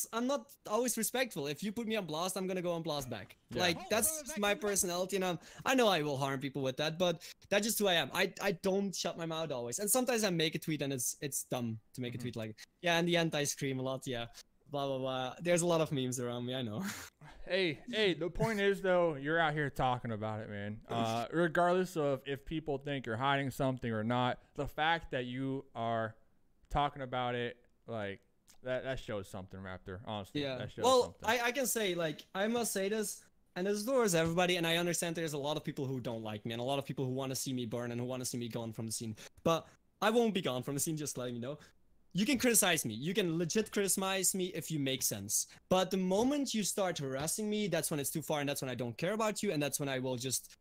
[SPEAKER 5] always respectful. If you put me on blast, I'm gonna go on blast back.
[SPEAKER 1] Yeah.
[SPEAKER 5] Like that's my personality, and I know I will harm people with that, but that's just who I am. I don't shut my mouth always, and sometimes I make a tweet and it's dumb to make a tweet like, yeah. In the end, I scream a lot. Yeah, blah blah blah. There's a lot of memes around me. I know.
[SPEAKER 1] Hey, the point is though, you're out here talking about it, man. Regardless of if people think you're hiding something or not, the fact that you are talking about it, like that shows something, Raptor. Honestly,
[SPEAKER 5] Yeah.
[SPEAKER 1] that shows
[SPEAKER 5] Well,
[SPEAKER 1] something.
[SPEAKER 5] I can say like I must say this, and this towards everybody, and I understand there's a lot of people who don't like me, and a lot of people who want to see me burn and who want to see me gone from the scene. But I won't be gone from the scene. Just letting you know. You can criticize me. You can legit criticize me if you make sense. But the moment you start harassing me, that's when it's too far, and that's when I don't care about you, and that's when I will just,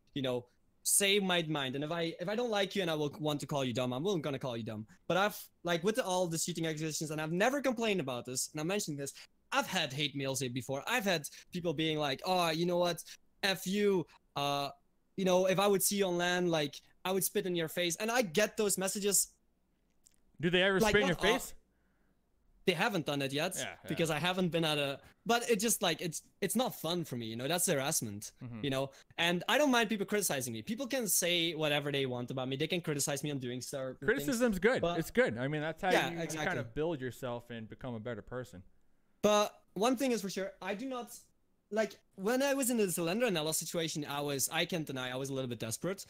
[SPEAKER 5] say my mind. And if I don't like you and I will want to call you dumb, I'm gonna call you dumb. But I've like with all the cheating accusations, and I've never complained about this, and I'm mentioning this. I've had hate mails here before. I've had people being like, oh, you know what? F you. If I would see you on land, like I would spit in your face. And I get those messages.
[SPEAKER 1] Do they ever
[SPEAKER 5] like,
[SPEAKER 1] spit in your face?
[SPEAKER 5] They haven't done it yet because I haven't been at a. But it just like it's not fun for me, That's harassment, And I don't mind people criticizing me. People can say whatever they want about me. They can criticize me on doing certain
[SPEAKER 1] Criticism's good.
[SPEAKER 5] but-
[SPEAKER 1] It's good. I mean, that's how you
[SPEAKER 5] exactly.
[SPEAKER 1] kind of build yourself and become a better person.
[SPEAKER 5] But one thing is for sure, I do not like when I was in the Cylinder and Ella situation. I can't deny I was a little bit desperate.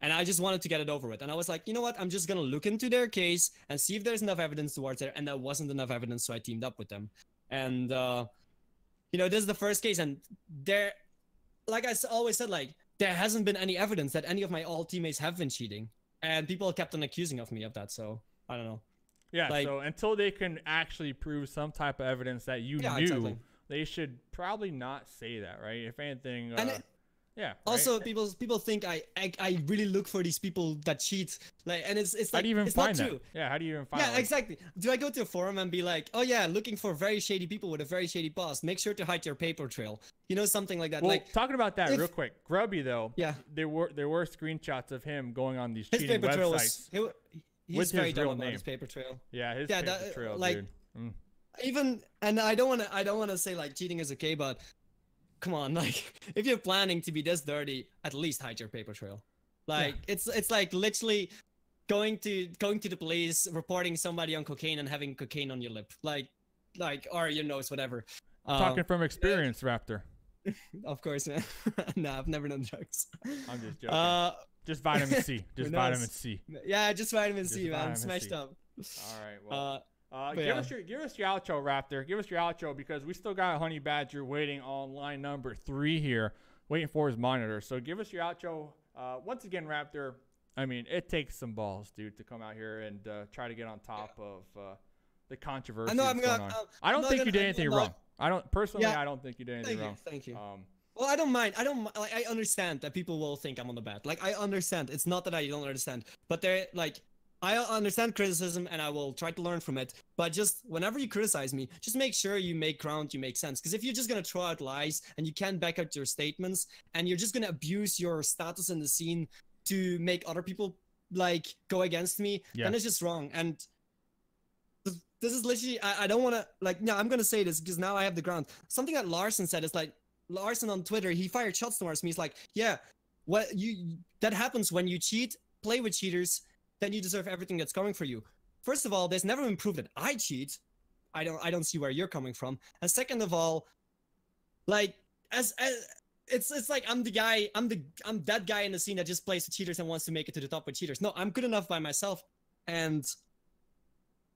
[SPEAKER 5] And I just wanted to get it over with. And I was like, you know what? I'm just going to look into their case and see if there's enough evidence towards it. And there wasn't enough evidence, so I teamed up with them. And, this is the first case. And there, like I always said, like, there hasn't been any evidence that any of my all teammates have been cheating. And people kept on accusing of me of that. So, I don't know.
[SPEAKER 1] Yeah,
[SPEAKER 5] Like-
[SPEAKER 1] so until they can actually prove some type of evidence that you knew,
[SPEAKER 5] exactly.
[SPEAKER 1] they should probably not say that, right? If anything,
[SPEAKER 5] And
[SPEAKER 1] yeah.
[SPEAKER 5] Also,
[SPEAKER 1] right?
[SPEAKER 5] people think I really look for these people that cheat, like, and it's like
[SPEAKER 1] How do you even
[SPEAKER 5] it's
[SPEAKER 1] find
[SPEAKER 5] not
[SPEAKER 1] that?
[SPEAKER 5] true.
[SPEAKER 1] Yeah, how do you even find
[SPEAKER 5] Yeah,
[SPEAKER 1] like,
[SPEAKER 5] exactly. Do I go to a forum and be like, oh yeah, looking for very shady people with a very shady boss? Make sure to hide your paper trail. Something like that.
[SPEAKER 1] Well,
[SPEAKER 5] like
[SPEAKER 1] talking about that
[SPEAKER 5] if-
[SPEAKER 1] real quick, Grubby though.
[SPEAKER 5] Yeah.
[SPEAKER 1] There were screenshots of him going on these
[SPEAKER 5] his
[SPEAKER 1] cheating
[SPEAKER 5] paper trail
[SPEAKER 1] websites.
[SPEAKER 5] was he's
[SPEAKER 1] with
[SPEAKER 5] very
[SPEAKER 1] his
[SPEAKER 5] dumb
[SPEAKER 1] real
[SPEAKER 5] about
[SPEAKER 1] name.
[SPEAKER 5] his paper trail.
[SPEAKER 1] Yeah, his
[SPEAKER 5] Yeah,
[SPEAKER 1] paper
[SPEAKER 5] that,
[SPEAKER 1] trail,
[SPEAKER 5] like-
[SPEAKER 1] dude. Mm.
[SPEAKER 5] Even and I don't want to say like cheating is okay, but come on, like if you're planning to be this dirty, at least hide your paper trail. Like it's like literally going to the police, reporting somebody on cocaine and having cocaine on your lip, like or your nose, whatever.
[SPEAKER 1] Talking from experience, Raptor.
[SPEAKER 5] Of course, man. No, I've never done drugs.
[SPEAKER 1] I'm just joking. Just vitamin C. Just
[SPEAKER 5] Who
[SPEAKER 1] vitamin
[SPEAKER 5] knows?
[SPEAKER 1] C.
[SPEAKER 5] Yeah, just vitamin
[SPEAKER 1] Just
[SPEAKER 5] C, man.
[SPEAKER 1] vitamin
[SPEAKER 5] Smashed
[SPEAKER 1] C.
[SPEAKER 5] up.
[SPEAKER 1] All right. Well.
[SPEAKER 5] But
[SPEAKER 1] Give
[SPEAKER 5] yeah.
[SPEAKER 1] us your outro, Raptor. Give us your outro because we still got Honey Badger waiting on line number 3 here, waiting for his monitor. So give us your outro. Once again, Raptor. I mean, it takes some balls, dude, to come out here and try to get on top of the controversy.
[SPEAKER 5] I know
[SPEAKER 1] that's going on. I don't think you did anything wrong. I don't personally.
[SPEAKER 5] Yeah.
[SPEAKER 1] I don't think you did anything wrong.
[SPEAKER 5] Thank you.
[SPEAKER 1] Um,
[SPEAKER 5] Well, I don't mind. Like, I understand that people will think I'm on the bad. Like, I understand. It's not that I don't understand, but they're like, I understand criticism and I will try to learn from it. But just whenever you criticize me, just make sure you make ground, you make sense. Because if you're just gonna throw out lies and you can't back up your statements and you're just gonna abuse your status in the scene to make other people like go against me, then it's just wrong. And this is literally, I don't want to like. No, I'm gonna say this because now I have the ground. Something that Larson said is like. Larson on Twitter, he fired shots towards me. He's like, yeah, that happens when you cheat play with cheaters, then you deserve everything that's coming for you. First of all, there's never been proof that I cheat. I don't see where you're coming from. And second of all, like it's like I'm that guy in the scene that just plays with cheaters and wants to make it to the top with cheaters. No, I'm good enough by myself, and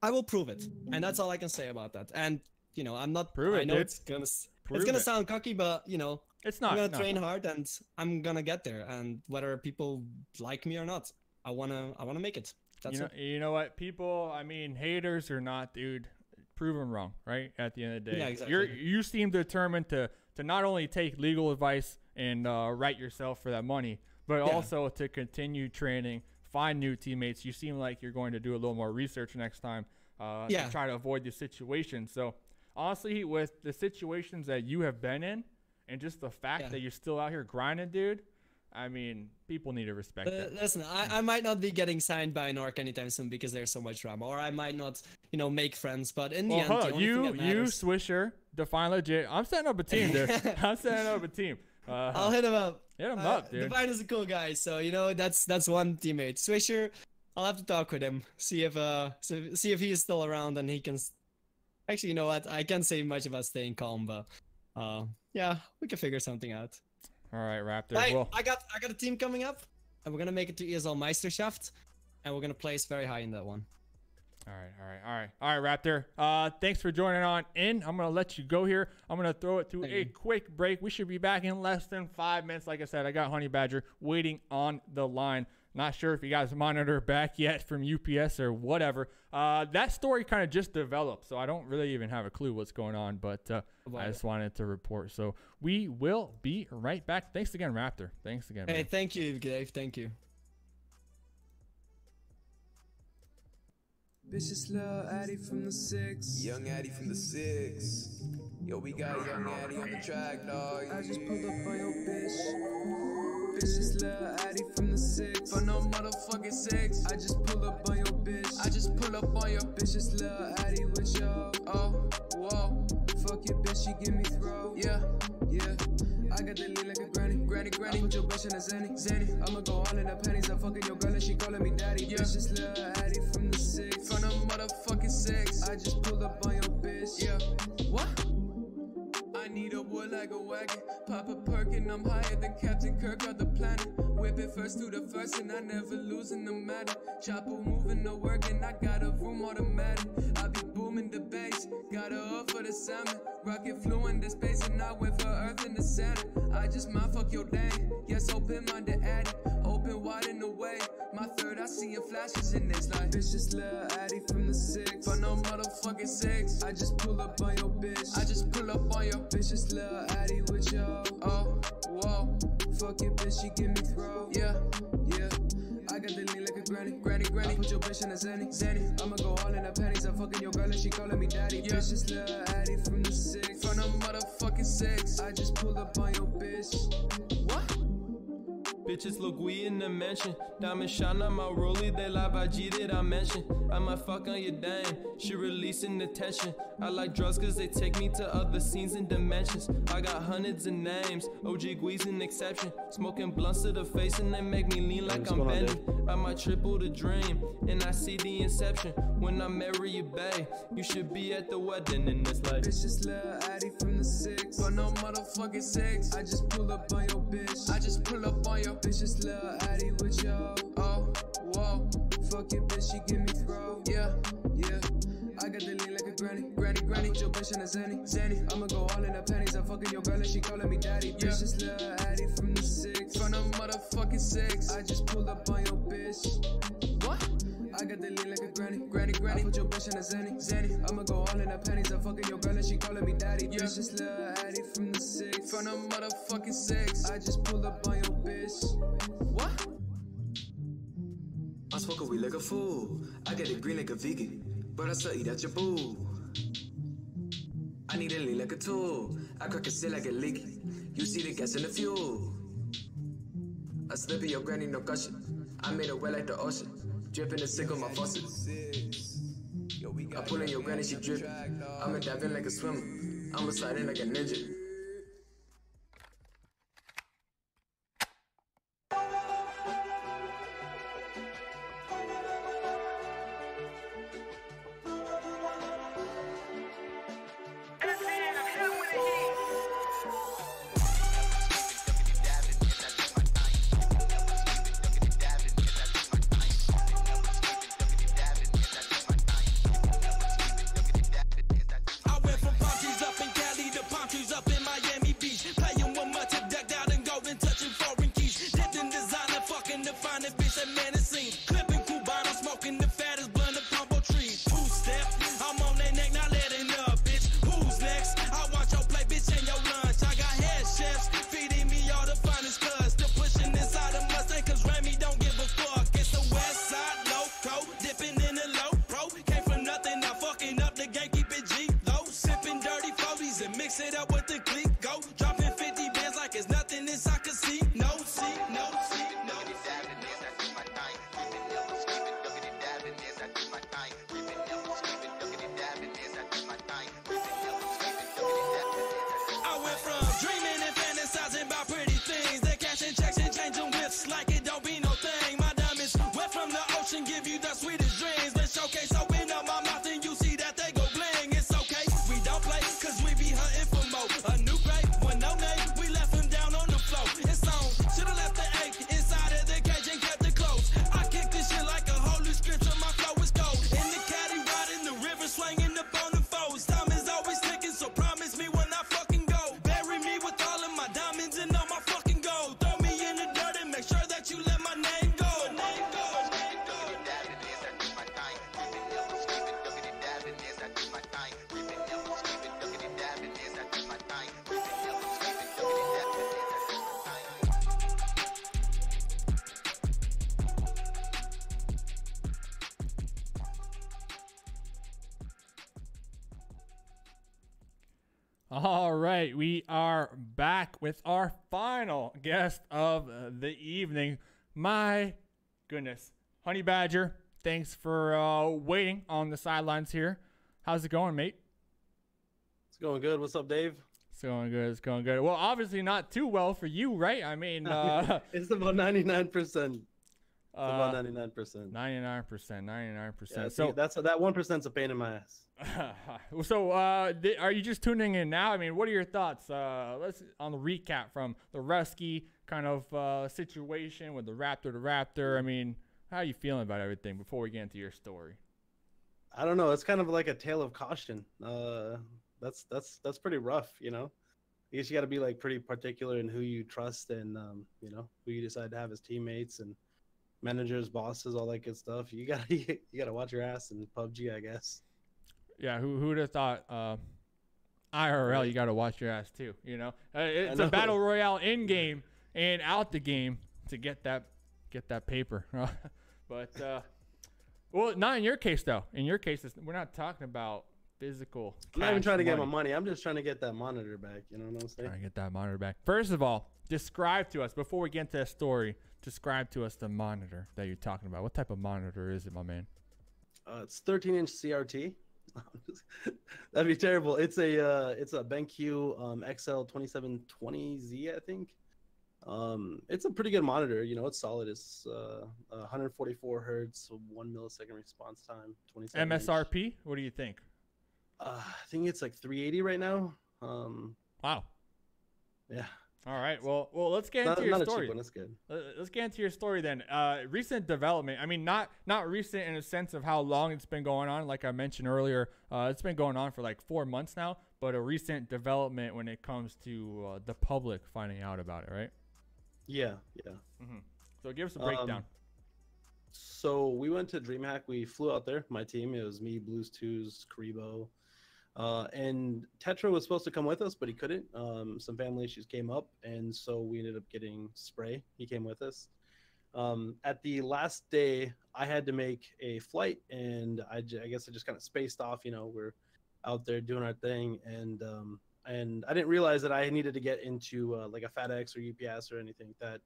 [SPEAKER 5] I will prove it. And that's all I can say about that. And you know, I'm not.
[SPEAKER 1] Prove it,
[SPEAKER 5] I know
[SPEAKER 1] dude.
[SPEAKER 5] it's gonna sound cocky, but you know,
[SPEAKER 1] It's not.
[SPEAKER 5] I'm gonna
[SPEAKER 1] no.
[SPEAKER 5] train hard, and I'm gonna get there. And whether people like me or not, I wanna make it. That's it.
[SPEAKER 1] You know what? People, I mean, haters or not, dude, prove them wrong, right? At the end of the day.
[SPEAKER 5] Yeah, exactly.
[SPEAKER 1] You seem determined to not only take legal advice and write yourself for that money, but also to continue training, find new teammates. You seem like you're going to do a little more research next time to try to avoid this situation. So, honestly, with the situations that you have been in and just the fact that you're still out here grinding, dude, I mean, people need to respect that.
[SPEAKER 5] Listen, I might not be getting signed by an orc anytime soon because there's so much drama, or I might not, you know, make friends. But in the end, the only thing that matters...
[SPEAKER 1] Swisher, Define Legit. I'm setting up a team, dude. I'm setting up a team.
[SPEAKER 5] I'll hit him up.
[SPEAKER 1] Hit him up, dude.
[SPEAKER 5] Define is a cool guy, so you know that's one teammate. Swisher, I'll have to talk with him, see if he is still around and he can. Actually, you know what? I can't say much about staying calm, but yeah, we can figure something out.
[SPEAKER 1] All right, Raptor.
[SPEAKER 5] Hey,
[SPEAKER 1] Well,
[SPEAKER 5] I got a team coming up, and we're gonna make it to ESL Meisterschaft, and we're gonna place very high in that one.
[SPEAKER 1] All right, Raptor. Thanks for joining on in. I'm gonna let you go here. I'm gonna throw it to a quick break. We should be back in less than 5 minutes. Like I said, I got Honey Badger waiting on the line. Not sure if you guys monitor back yet from UPS or whatever. That story kind of just developed, so I don't really even have a clue what's going on, but I just wanted to report. So we will be right back. Thanks again, Raptor. Thanks again.
[SPEAKER 5] Hey,
[SPEAKER 1] man.
[SPEAKER 5] thank you, Dave. Thank you.
[SPEAKER 7] Vicious Lil Addy from the 6.
[SPEAKER 8] Young Addy from the 6. Yo, we got Young Addy on the track, dog.
[SPEAKER 7] I just pulled up on your bitch. Vicious Lil Addy from the 6.
[SPEAKER 8] For no motherfucking 6.
[SPEAKER 7] I just pull up on your bitch.
[SPEAKER 8] I just pull up on your
[SPEAKER 7] Vicious Lil Addy with yo.
[SPEAKER 8] Oh, whoa.
[SPEAKER 7] Fuck your bitch, she give me throw.
[SPEAKER 8] Yeah.
[SPEAKER 7] I got the lean like a granny.
[SPEAKER 8] Granny.
[SPEAKER 7] I put your bitch in a Zanny. I'ma go all in the pennies. I'm fucking your girl and she calling me daddy.
[SPEAKER 8] Yeah.
[SPEAKER 7] Vicious Lil Addy from the 6.
[SPEAKER 8] For no motherfucking 6.
[SPEAKER 7] I just pulled up on your bitch.
[SPEAKER 8] Yeah. What? I need a wood like a wagon. Pop a perk and I'm higher than Captain Kirk of the planet. Whip it first to the first and I never lose in the matter. Chopper moving no work and I got a room automatic. I be booming the bass, got her up for the salmon. Rocket flew into space and I went for Earth and the Saturn. I just mind fuck your day. Yes, open minded addict, open wide in the way. My third, I see your flashes in this life.
[SPEAKER 7] Vicious Lil Addy from the 6.
[SPEAKER 8] For no motherfucking 6.
[SPEAKER 7] I just pull up on your bitch.
[SPEAKER 8] I just pull up on your
[SPEAKER 7] Vicious Lil Addy with yo.
[SPEAKER 8] Oh, whoa.
[SPEAKER 7] Fuck your bitch, she give me throw.
[SPEAKER 8] Yeah.
[SPEAKER 7] I got the lean like a granny.
[SPEAKER 8] Granny.
[SPEAKER 7] I put your bitch in a Zanny. I'ma go all in the pennies. I'm fucking your girl and she calling me daddy.
[SPEAKER 8] Yeah.
[SPEAKER 7] Vicious Lil Addy from the 6.
[SPEAKER 8] For no motherfucking 6.
[SPEAKER 7] I just pulled up on your bitch.
[SPEAKER 8] What?
[SPEAKER 9] Bitches look we in the mansion. Diamond shine on my rollie, they live IG that I mentioned. I might fuck on your dame, she releasing the tension. I like drugs cause they take me to other scenes and dimensions. I got hundreds of names, OG Gwee's an exception. Smoking blunts to the face and they make me lean like I'm bending. I might triple the dream, and I see the inception. When I marry you, babe, you should be at the wedding in this life.
[SPEAKER 7] Vicious Lil Addy from the 6.
[SPEAKER 8] For no motherfucking 6.
[SPEAKER 7] I just pull up on your bitch.
[SPEAKER 8] I just pull up on your
[SPEAKER 7] Vicious Lil Addy with yo.
[SPEAKER 8] Oh, whoa.
[SPEAKER 7] Fuck your bitch, she give me throw.
[SPEAKER 8] Yeah.
[SPEAKER 7] I got the lean like a granny.
[SPEAKER 8] Granny.
[SPEAKER 7] I put your bitch in a Zanny. I'ma go all in the pennies. I'm fucking your girl and she calling me daddy.
[SPEAKER 8] Yeah.
[SPEAKER 7] Vicious Lil Addy from the 6.
[SPEAKER 8] For no motherfucking 6.
[SPEAKER 7] I just pulled up on your bitch.
[SPEAKER 8] What?
[SPEAKER 7] I got the lean like a granny.
[SPEAKER 8] Granny.
[SPEAKER 7] I put your bitch in a Zanny. I'ma go all in the pennies. I'm fucking your girl and she calling me daddy.
[SPEAKER 8] Yeah.
[SPEAKER 7] Vicious Lil Addy from the 6.
[SPEAKER 8] For no motherfucking 6.
[SPEAKER 7] I just pulled up on your bitch.
[SPEAKER 8] What?
[SPEAKER 7] I smoke a weed like a fool. I get it green like a vegan, but I still eat at your boo. I need a lean like a tool. I crack a seal like a leaky. You see the gas in the fuel. I slip in your granny, no gushing. I made it wet like the ocean. Dripping the sick on my faucet. I pull in your granny, she drip. I'ma dive in like a swimmer. I'ma slide in like a ninja.
[SPEAKER 1] All right, we are back with our final guest of the evening. My goodness, Honey Badger, thanks for waiting on the sidelines here. How's it going, mate?
[SPEAKER 10] It's going good. What's up, Dave?
[SPEAKER 1] It's going good. It's going good. Well, obviously not too well for you, right? I mean,
[SPEAKER 10] it's about 99%. About 99%.
[SPEAKER 1] 99%.
[SPEAKER 10] Yeah,
[SPEAKER 1] so
[SPEAKER 10] that 1%'s a pain in my ass.
[SPEAKER 1] So, are you just tuning in now? I mean, what are your thoughts? Let's on the recap from the Ruski kind of situation with the Raptor to Raptor. I mean, how are you feeling about everything before we get into your story?
[SPEAKER 10] I don't know. It's kind of like a tale of caution. That's pretty rough, you know. I guess you got to be like pretty particular in who you trust and you know, who you decide to have as teammates and managers, bosses, all that good stuff. You gotta watch your ass in PUBG, I guess.
[SPEAKER 1] Yeah, who would have thought IRL you got to watch your ass too, you know? It's a battle royale in game and out the game to get that paper. But well, not in your case though. In your case we're not talking about physical
[SPEAKER 10] I'm not even trying to
[SPEAKER 1] money.
[SPEAKER 10] get my money. I'm just trying to get that monitor back, you know what I'm saying?
[SPEAKER 1] Trying to get that monitor back. First of all, describe to us before we get into that story, describe to us the monitor that you're talking about. What type of monitor is it, my man?
[SPEAKER 10] It's 13-inch CRT. That'd be terrible. It's a BenQ XL 2720Z, I think. It's a pretty good monitor. You know, it's solid. It's 144 hertz, 1 millisecond response time. 27
[SPEAKER 1] MSRP? What do you think?
[SPEAKER 10] I think it's like 380 right now.
[SPEAKER 1] Wow.
[SPEAKER 10] Yeah.
[SPEAKER 1] All right. Well, let's get into your story.
[SPEAKER 10] Not a cheap one. That's good.
[SPEAKER 1] Let's get into your story then. Recent development. I mean, not recent in a sense of how long it's been going on. Like I mentioned earlier, it's been going on for like 4 months now. But a recent development when it comes to the public finding out about it, right?
[SPEAKER 10] Yeah.
[SPEAKER 1] Mm-hmm. So give us a breakdown.
[SPEAKER 10] So we went to DreamHack. We flew out there. My team. It was me, Blues Twos, Kooriboh. And Tetra was supposed to come with us, but he couldn't. Some family issues came up, and so we ended up getting Spray. He came with us. At the last day, I had to make a flight, and I guess I just kind of spaced off. You know, we're out there doing our thing, and I didn't realize that I needed to get into like a FedEx or UPS or anything like that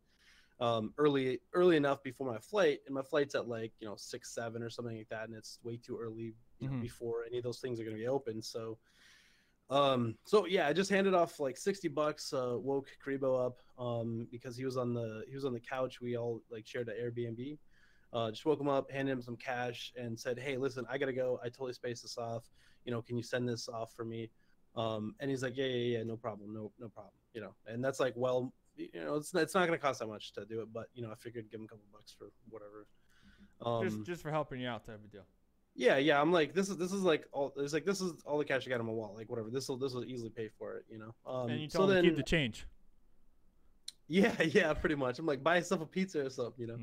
[SPEAKER 10] early enough before my flight. And my flight's at like 6, 7 or something like that, and it's way too early. You know, before any of those things are going to be open. So yeah, I just handed off like $60, woke Kooriboh up, because he was on the couch. We all like shared an Airbnb, just woke him up, handed him some cash and said, hey, listen, I got to go. I totally spaced this off. You know, can you send this off for me? And he's like, yeah, no problem. No problem. You know, and that's like, well, you know, it's not going to cost that much to do it, but you know, I figured give him a couple bucks for whatever.
[SPEAKER 1] Just for helping you out type of deal.
[SPEAKER 10] Yeah. I'm like, this is like all. It's like this is all the cash I got in my wallet. Like whatever. This will easily pay for it. You know.
[SPEAKER 1] And you told him to keep the change.
[SPEAKER 10] Yeah, pretty much. I'm like, buy yourself a pizza or something. You know.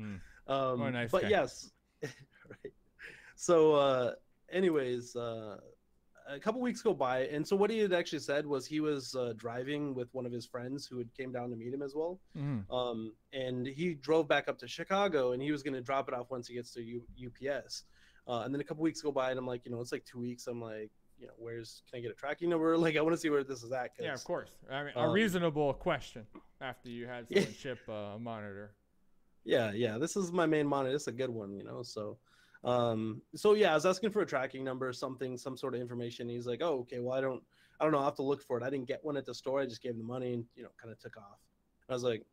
[SPEAKER 1] What a nice
[SPEAKER 10] but
[SPEAKER 1] guy.
[SPEAKER 10] yes. Right. So, anyways, a couple weeks go by, and so what he had actually said was he was driving with one of his friends who had came down to meet him as well. And he drove back up to Chicago, and he was going to drop it off once he gets to UPS. And then a couple weeks go by, and I'm like, you know, it's like 2 weeks. I'm like, you know, can I get a tracking number? Like, I want to see where this is at.
[SPEAKER 1] Yeah, of course. I mean, a reasonable question after you had someone ship a monitor.
[SPEAKER 10] Yeah. This is my main monitor. It's a good one, you know. So yeah, I was asking for a tracking number, some sort of information. He's like, oh, okay, well, I don't know. I'll have to look for it. I didn't get one at the store. I just gave him the money and, you know, kind of took off. I was like,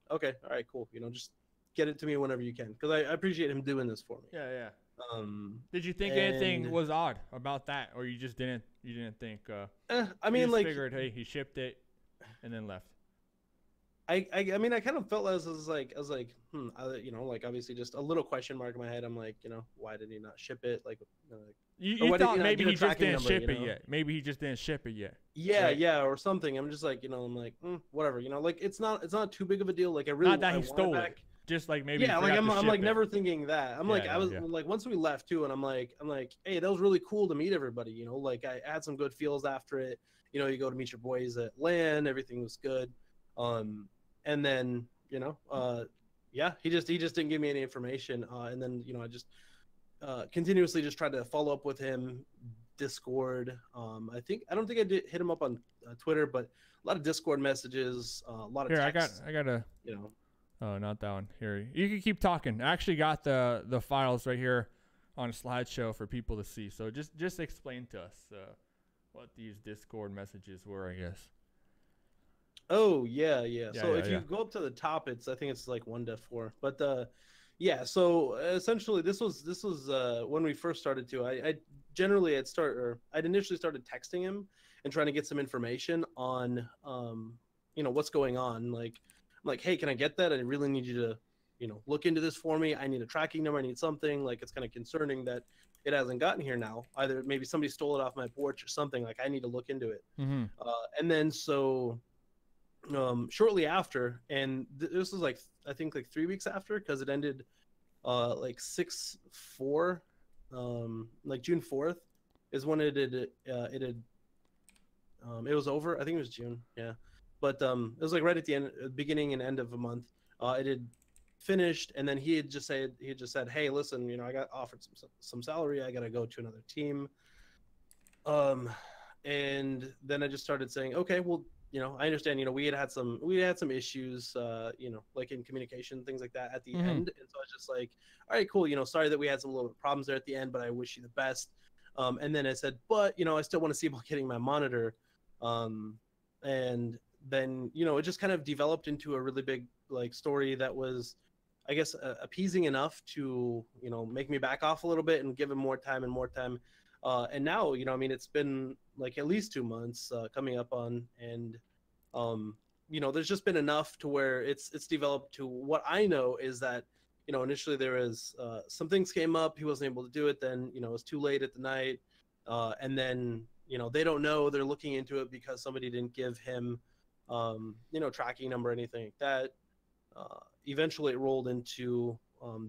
[SPEAKER 10] okay, all right, cool. You know, just get it to me whenever you can, because I appreciate him doing this for me.
[SPEAKER 1] Yeah. Did you think anything was odd about that, or you just didn't think?
[SPEAKER 10] I mean, like,
[SPEAKER 1] figured, hey, he shipped it and then left.
[SPEAKER 10] I mean, I kind of felt as I was like, you know, like obviously just a little question mark in my head. I'm like, you know, why did he not ship it? Like,
[SPEAKER 1] you thought maybe he just didn't ship it yet. Maybe he just didn't ship it yet.
[SPEAKER 10] Yeah, right? Yeah, or something. I'm just like, you know, I'm like, whatever, you know, like it's not too big of a deal. Like I really
[SPEAKER 1] not that he stole it. Just like maybe
[SPEAKER 10] like I'm like never thinking that. I'm like I was like once we left too, and I'm like hey, that was really cool to meet everybody, you know, like I had some good feels after it. You know, you go to meet your boys at LAN, everything was good. And then, you know, yeah, he just didn't give me any information. And then, you know, I just continuously just tried to follow up with him, Discord. I don't think I did hit him up on Twitter, but a lot of Discord messages, a lot of
[SPEAKER 1] Here,
[SPEAKER 10] texts.
[SPEAKER 1] I got a.
[SPEAKER 10] You know.
[SPEAKER 1] Oh, not that one. Here, you can keep talking. I actually got the files right here on a slideshow for people to see. So just explain to us what these Discord messages were, I guess.
[SPEAKER 10] Oh yeah. So if you go up to the top, I think it's like 1.4. But yeah. So essentially, this was when we first started to. I'd initially started texting him and trying to get some information on what's going on. Like, I'm like, hey, can I get that? I really need you to look into this for me. I need a tracking number. I need something. Like, it's kind of concerning that it hasn't gotten here now. Either maybe somebody stole it off my porch or something. Like, I need to look into it.
[SPEAKER 1] Mm-hmm.
[SPEAKER 10] And then so shortly after, and this was like, I think like 3 weeks after, because it ended like 6/4, like June 4th is when it was over. I think it was June. Yeah. But it was like right at the end, beginning and end of a month. It had finished, and then he had just said, "Hey, listen, I got offered some salary. I got to go to another team." And then I just started saying, "Okay, well, I understand. We had some issues, like in communication, things like that at the end." And so I was just like, "All right, cool. Sorry that we had some little problems there at the end, but I wish you the best." And then I said, "But I still want to see about getting my monitor." And then it just kind of developed into a really big like story that was, I guess, appeasing enough to make me back off a little bit and give him more time. And now it's been like at least 2 months coming up on, and there's just been enough to where it's developed to what I know is that initially there was some things came up, he wasn't able to do it, then it was too late at the night, and then they don't know, they're looking into it because somebody didn't give him tracking number or anything like that. Eventually it rolled into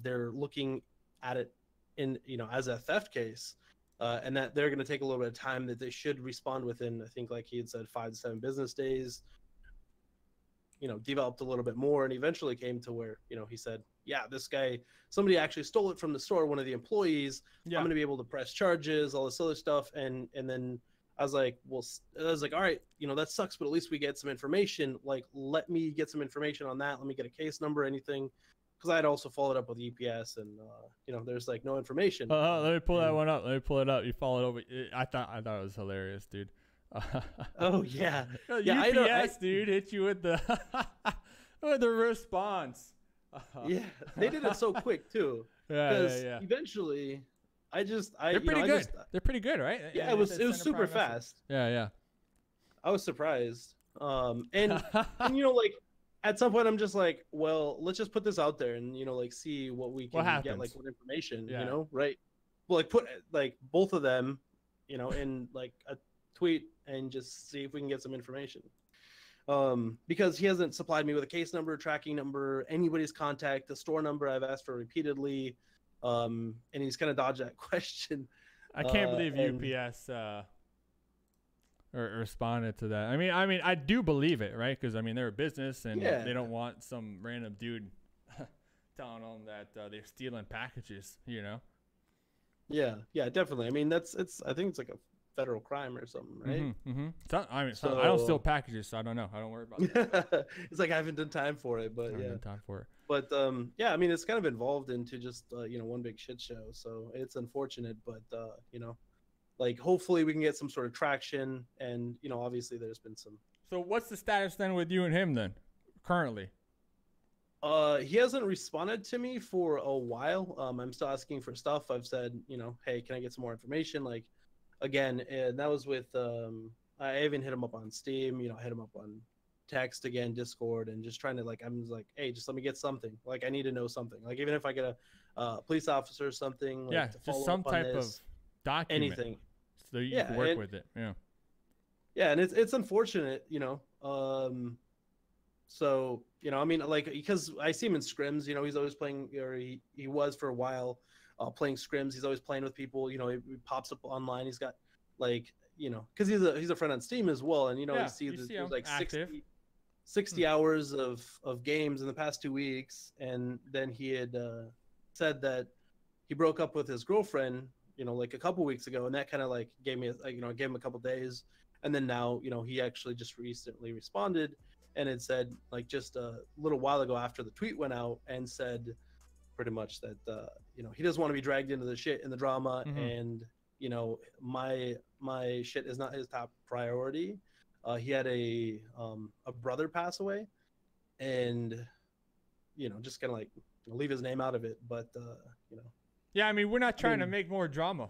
[SPEAKER 10] they're looking at it in as a theft case, and that they're going to take a little bit of time, that they should respond within, I think, like he had said, 5 to 7 business days. Developed a little bit more, and eventually came to where he said, yeah, this guy, somebody actually stole it from the store, one of the employees. Yeah. I'm going to be able to press charges, all this other stuff. And then I was like, all right, that sucks, but at least we get some information. Like, let me get some information on that. Let me get a case number, anything. Because I had also followed up with EPS, and there's like no information.
[SPEAKER 1] Let me pull that one up. Let me pull it up. You followed over. I thought it was hilarious, dude.
[SPEAKER 10] Oh yeah,
[SPEAKER 1] yeah. UPS, dude, hit you with the with the response.
[SPEAKER 10] Yeah, they did it so quick too. Yeah. Eventually, they're
[SPEAKER 1] pretty good. They're pretty good, right?
[SPEAKER 10] Yeah, it was super fast.
[SPEAKER 1] Yeah.
[SPEAKER 10] I was surprised. And like at some point I'm just like, well, let's just put this out there and like see what we can get, like what information, right? Well, like put like both of them, in like a tweet and just see if we can get some information. Because he hasn't supplied me with a case number, tracking number, anybody's contact, the store number I've asked for repeatedly, and he's kind of dodged that question.
[SPEAKER 1] I can't believe UPS responded to that. I mean, I do believe it, right? Because they're a business, and they don't want some random dude telling them that they're stealing packages.
[SPEAKER 10] Yeah, definitely. I mean, I think it's like a federal crime or something, right?
[SPEAKER 1] So, I don't steal packages, so I don't know. I don't worry about that.
[SPEAKER 10] It's like I haven't done time for it, but yeah.
[SPEAKER 1] Time for it.
[SPEAKER 10] But yeah, it's kind of involved into just one big shit show. So it's unfortunate, but like hopefully we can get some sort of traction, and obviously there's been some. So
[SPEAKER 1] what's the status then with you and him then, currently?
[SPEAKER 10] He hasn't responded to me for a while. I'm still asking for stuff. I've said, hey, can I get some more information? Like, again, and that was with I even hit him up on Steam, hit him up on text again, Discord, and just trying to I'm just like, hey, just let me get something. Like, I need to know something. Like, even if I get a police officer or something, like, to follow
[SPEAKER 1] just some
[SPEAKER 10] up on
[SPEAKER 1] type
[SPEAKER 10] this,
[SPEAKER 1] of document,
[SPEAKER 10] anything,
[SPEAKER 1] so you can work with it.
[SPEAKER 10] Yeah, and it's unfortunate, so like, because I see him in scrims, he's always playing, or he was for a while playing scrims. He's always playing with people, he pops up online. He's got because he's a friend on Steam as well, and you see there's like 60 hours of games in the past 2 weeks. And then he had said that he broke up with his girlfriend like a couple weeks ago, and that kind of like gave me, gave him a couple days, and then now, he actually just recently responded, and it said like just a little while ago after the tweet went out, and said pretty much that he doesn't want to be dragged into the shit in the drama, and my shit is not his top priority. He had a brother pass away, and just kind of like leave his name out of it, but
[SPEAKER 1] Yeah, I mean, we're not trying to make more drama.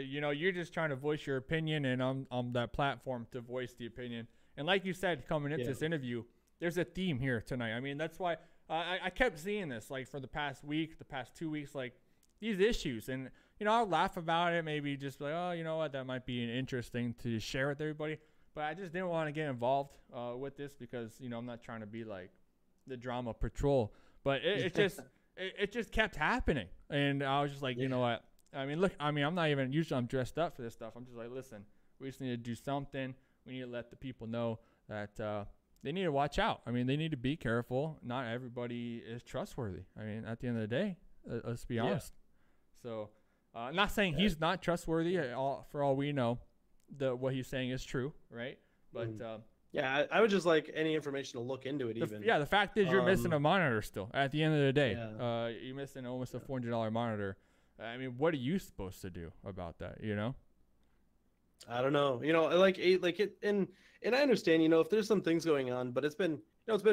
[SPEAKER 1] You're just trying to voice your opinion, and I'm that platform to voice the opinion. And like you said, coming into this interview, there's a theme here tonight. I mean, that's why I kept seeing this, like, for the past week, the past 2 weeks, like, these issues. And, I'll laugh about it, maybe just like, oh, you know what, that might be interesting to share with everybody. But I just didn't want to get involved with this because, I'm not trying to be, like, the drama patrol. But it just kept happening. And I was just like, you know what? I mean, look, I'm not even, usually I'm dressed up for this stuff. I'm just like, listen, we just need to do something. We need to let the people know that they need to watch out. I mean, they need to be careful. Not everybody is trustworthy. I mean, at the end of the day, let's be honest. So, not saying he's not trustworthy. For all we know, what he's saying is true, right? But
[SPEAKER 10] yeah, I would just like any information to look into it.
[SPEAKER 1] The fact is you're missing a monitor still. At the end of the day, you're missing almost a $400 monitor. I mean, what are you supposed to do about that?
[SPEAKER 10] I don't know. And I understand. If there's some things going on, but it's been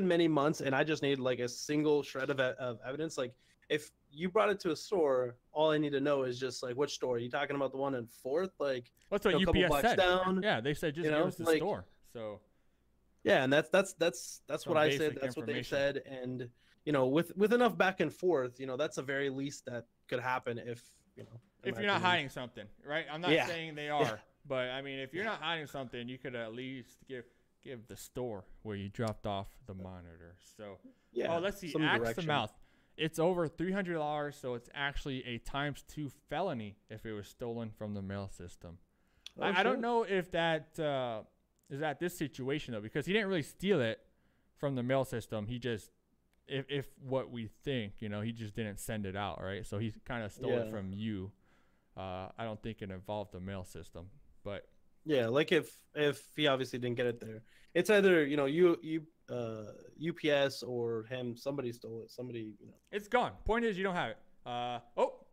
[SPEAKER 10] many months, and I just need like a single shred of evidence. Like, if you brought it to a store, all I need to know is just like which store. Are you talking about the one in 4th? Like,
[SPEAKER 1] that's what UPS said.
[SPEAKER 10] Down?
[SPEAKER 1] Yeah, they said just give us the store. So.
[SPEAKER 10] Yeah, and that's what I said. That's what they said, and with enough back and forth, that's the very least that could happen if
[SPEAKER 1] you're not hiding something, right? I'm not saying they are, but I mean, if you're not hiding something, you could at least give the store where you dropped off the monitor. So let's see, axe to mouth. It's over $300, so it's actually a ×2 felony if it was stolen from the mail system. I don't know if that is at this situation though, because he didn't really steal it from the mail system. He just, if what we think, he just didn't send it out, right? So he kind of stole it from you. I don't think it involved the mail system, but
[SPEAKER 10] yeah, like if he obviously didn't get it there, it's either UPS or him. Somebody stole it. Somebody,
[SPEAKER 1] It's gone. Point is, you don't have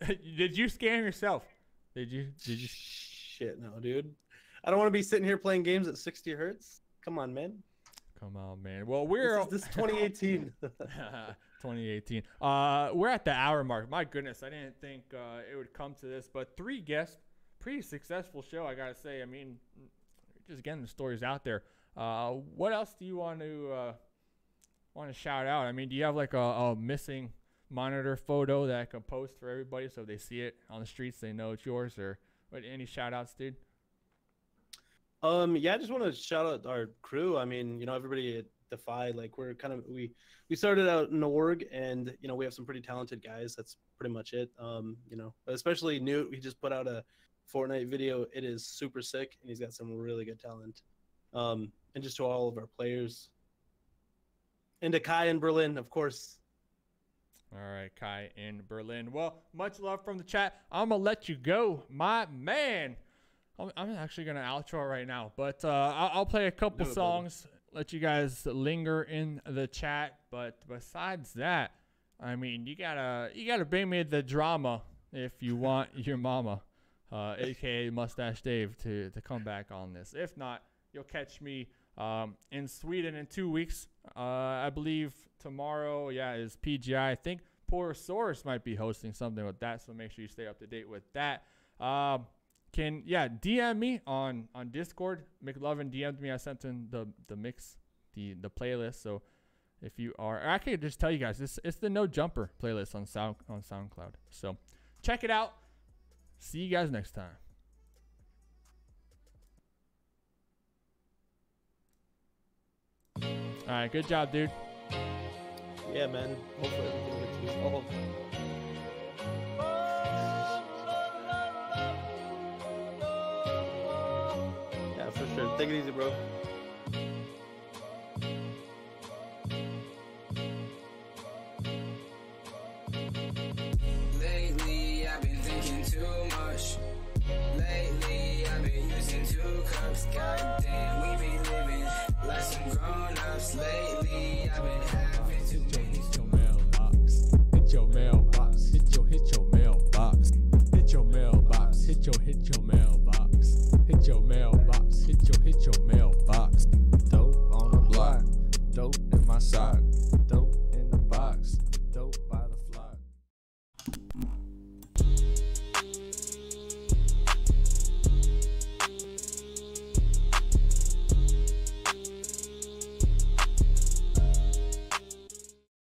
[SPEAKER 1] it. Did you scam yourself? Did you?
[SPEAKER 10] Shit, no, dude. I don't want to be sitting here playing games at 60 hertz. Come on, man.
[SPEAKER 1] Come on, man. Well, this is
[SPEAKER 10] 2018.
[SPEAKER 1] 2018. We're at the hour mark. My goodness, I didn't think it would come to this, but 3 guests, pretty successful show, I gotta say. I mean, just getting the stories out there. What else do you want to shout out? I mean, do you have like a missing monitor photo that I can post for everybody so they see it on the streets, they know it's yours, or any shout outs, dude?
[SPEAKER 10] I just want to shout out our crew. I mean, everybody at Defy, like we're kind of, we started out in org, and we have some pretty talented guys. That's pretty much it. Especially Newt, he just put out a Fortnite video. It is super sick, and he's got some really good talent. And just to all of our players, and to Kai in Berlin, of course.
[SPEAKER 1] All right, Kai in Berlin. Well, much love from the chat. I'm gonna let you go, my man. I'm actually going to outro right now, but I'll play a couple songs, let you guys linger in the chat. But besides that, I mean, you gotta bring me the drama if you want your mama, aka Mustache Dave, to come back on this. If not, you'll catch me in Sweden in 2 weeks. I believe tomorrow, is PGI. I think Porosaurus might be hosting something with that, so make sure you stay up to date with that. DM me on Discord. McLovin DM'd me. I sent in the mix, the playlist. So if you are, I can just tell you guys, it's the No Jumper playlist on SoundCloud. So check it out. See you guys next time. All right, good job, dude.
[SPEAKER 10] Yeah, man. Hopefully everything gets resolved. For sure. Take it easy, bro.
[SPEAKER 7] Lately, I've been thinking too much.
[SPEAKER 2] my side.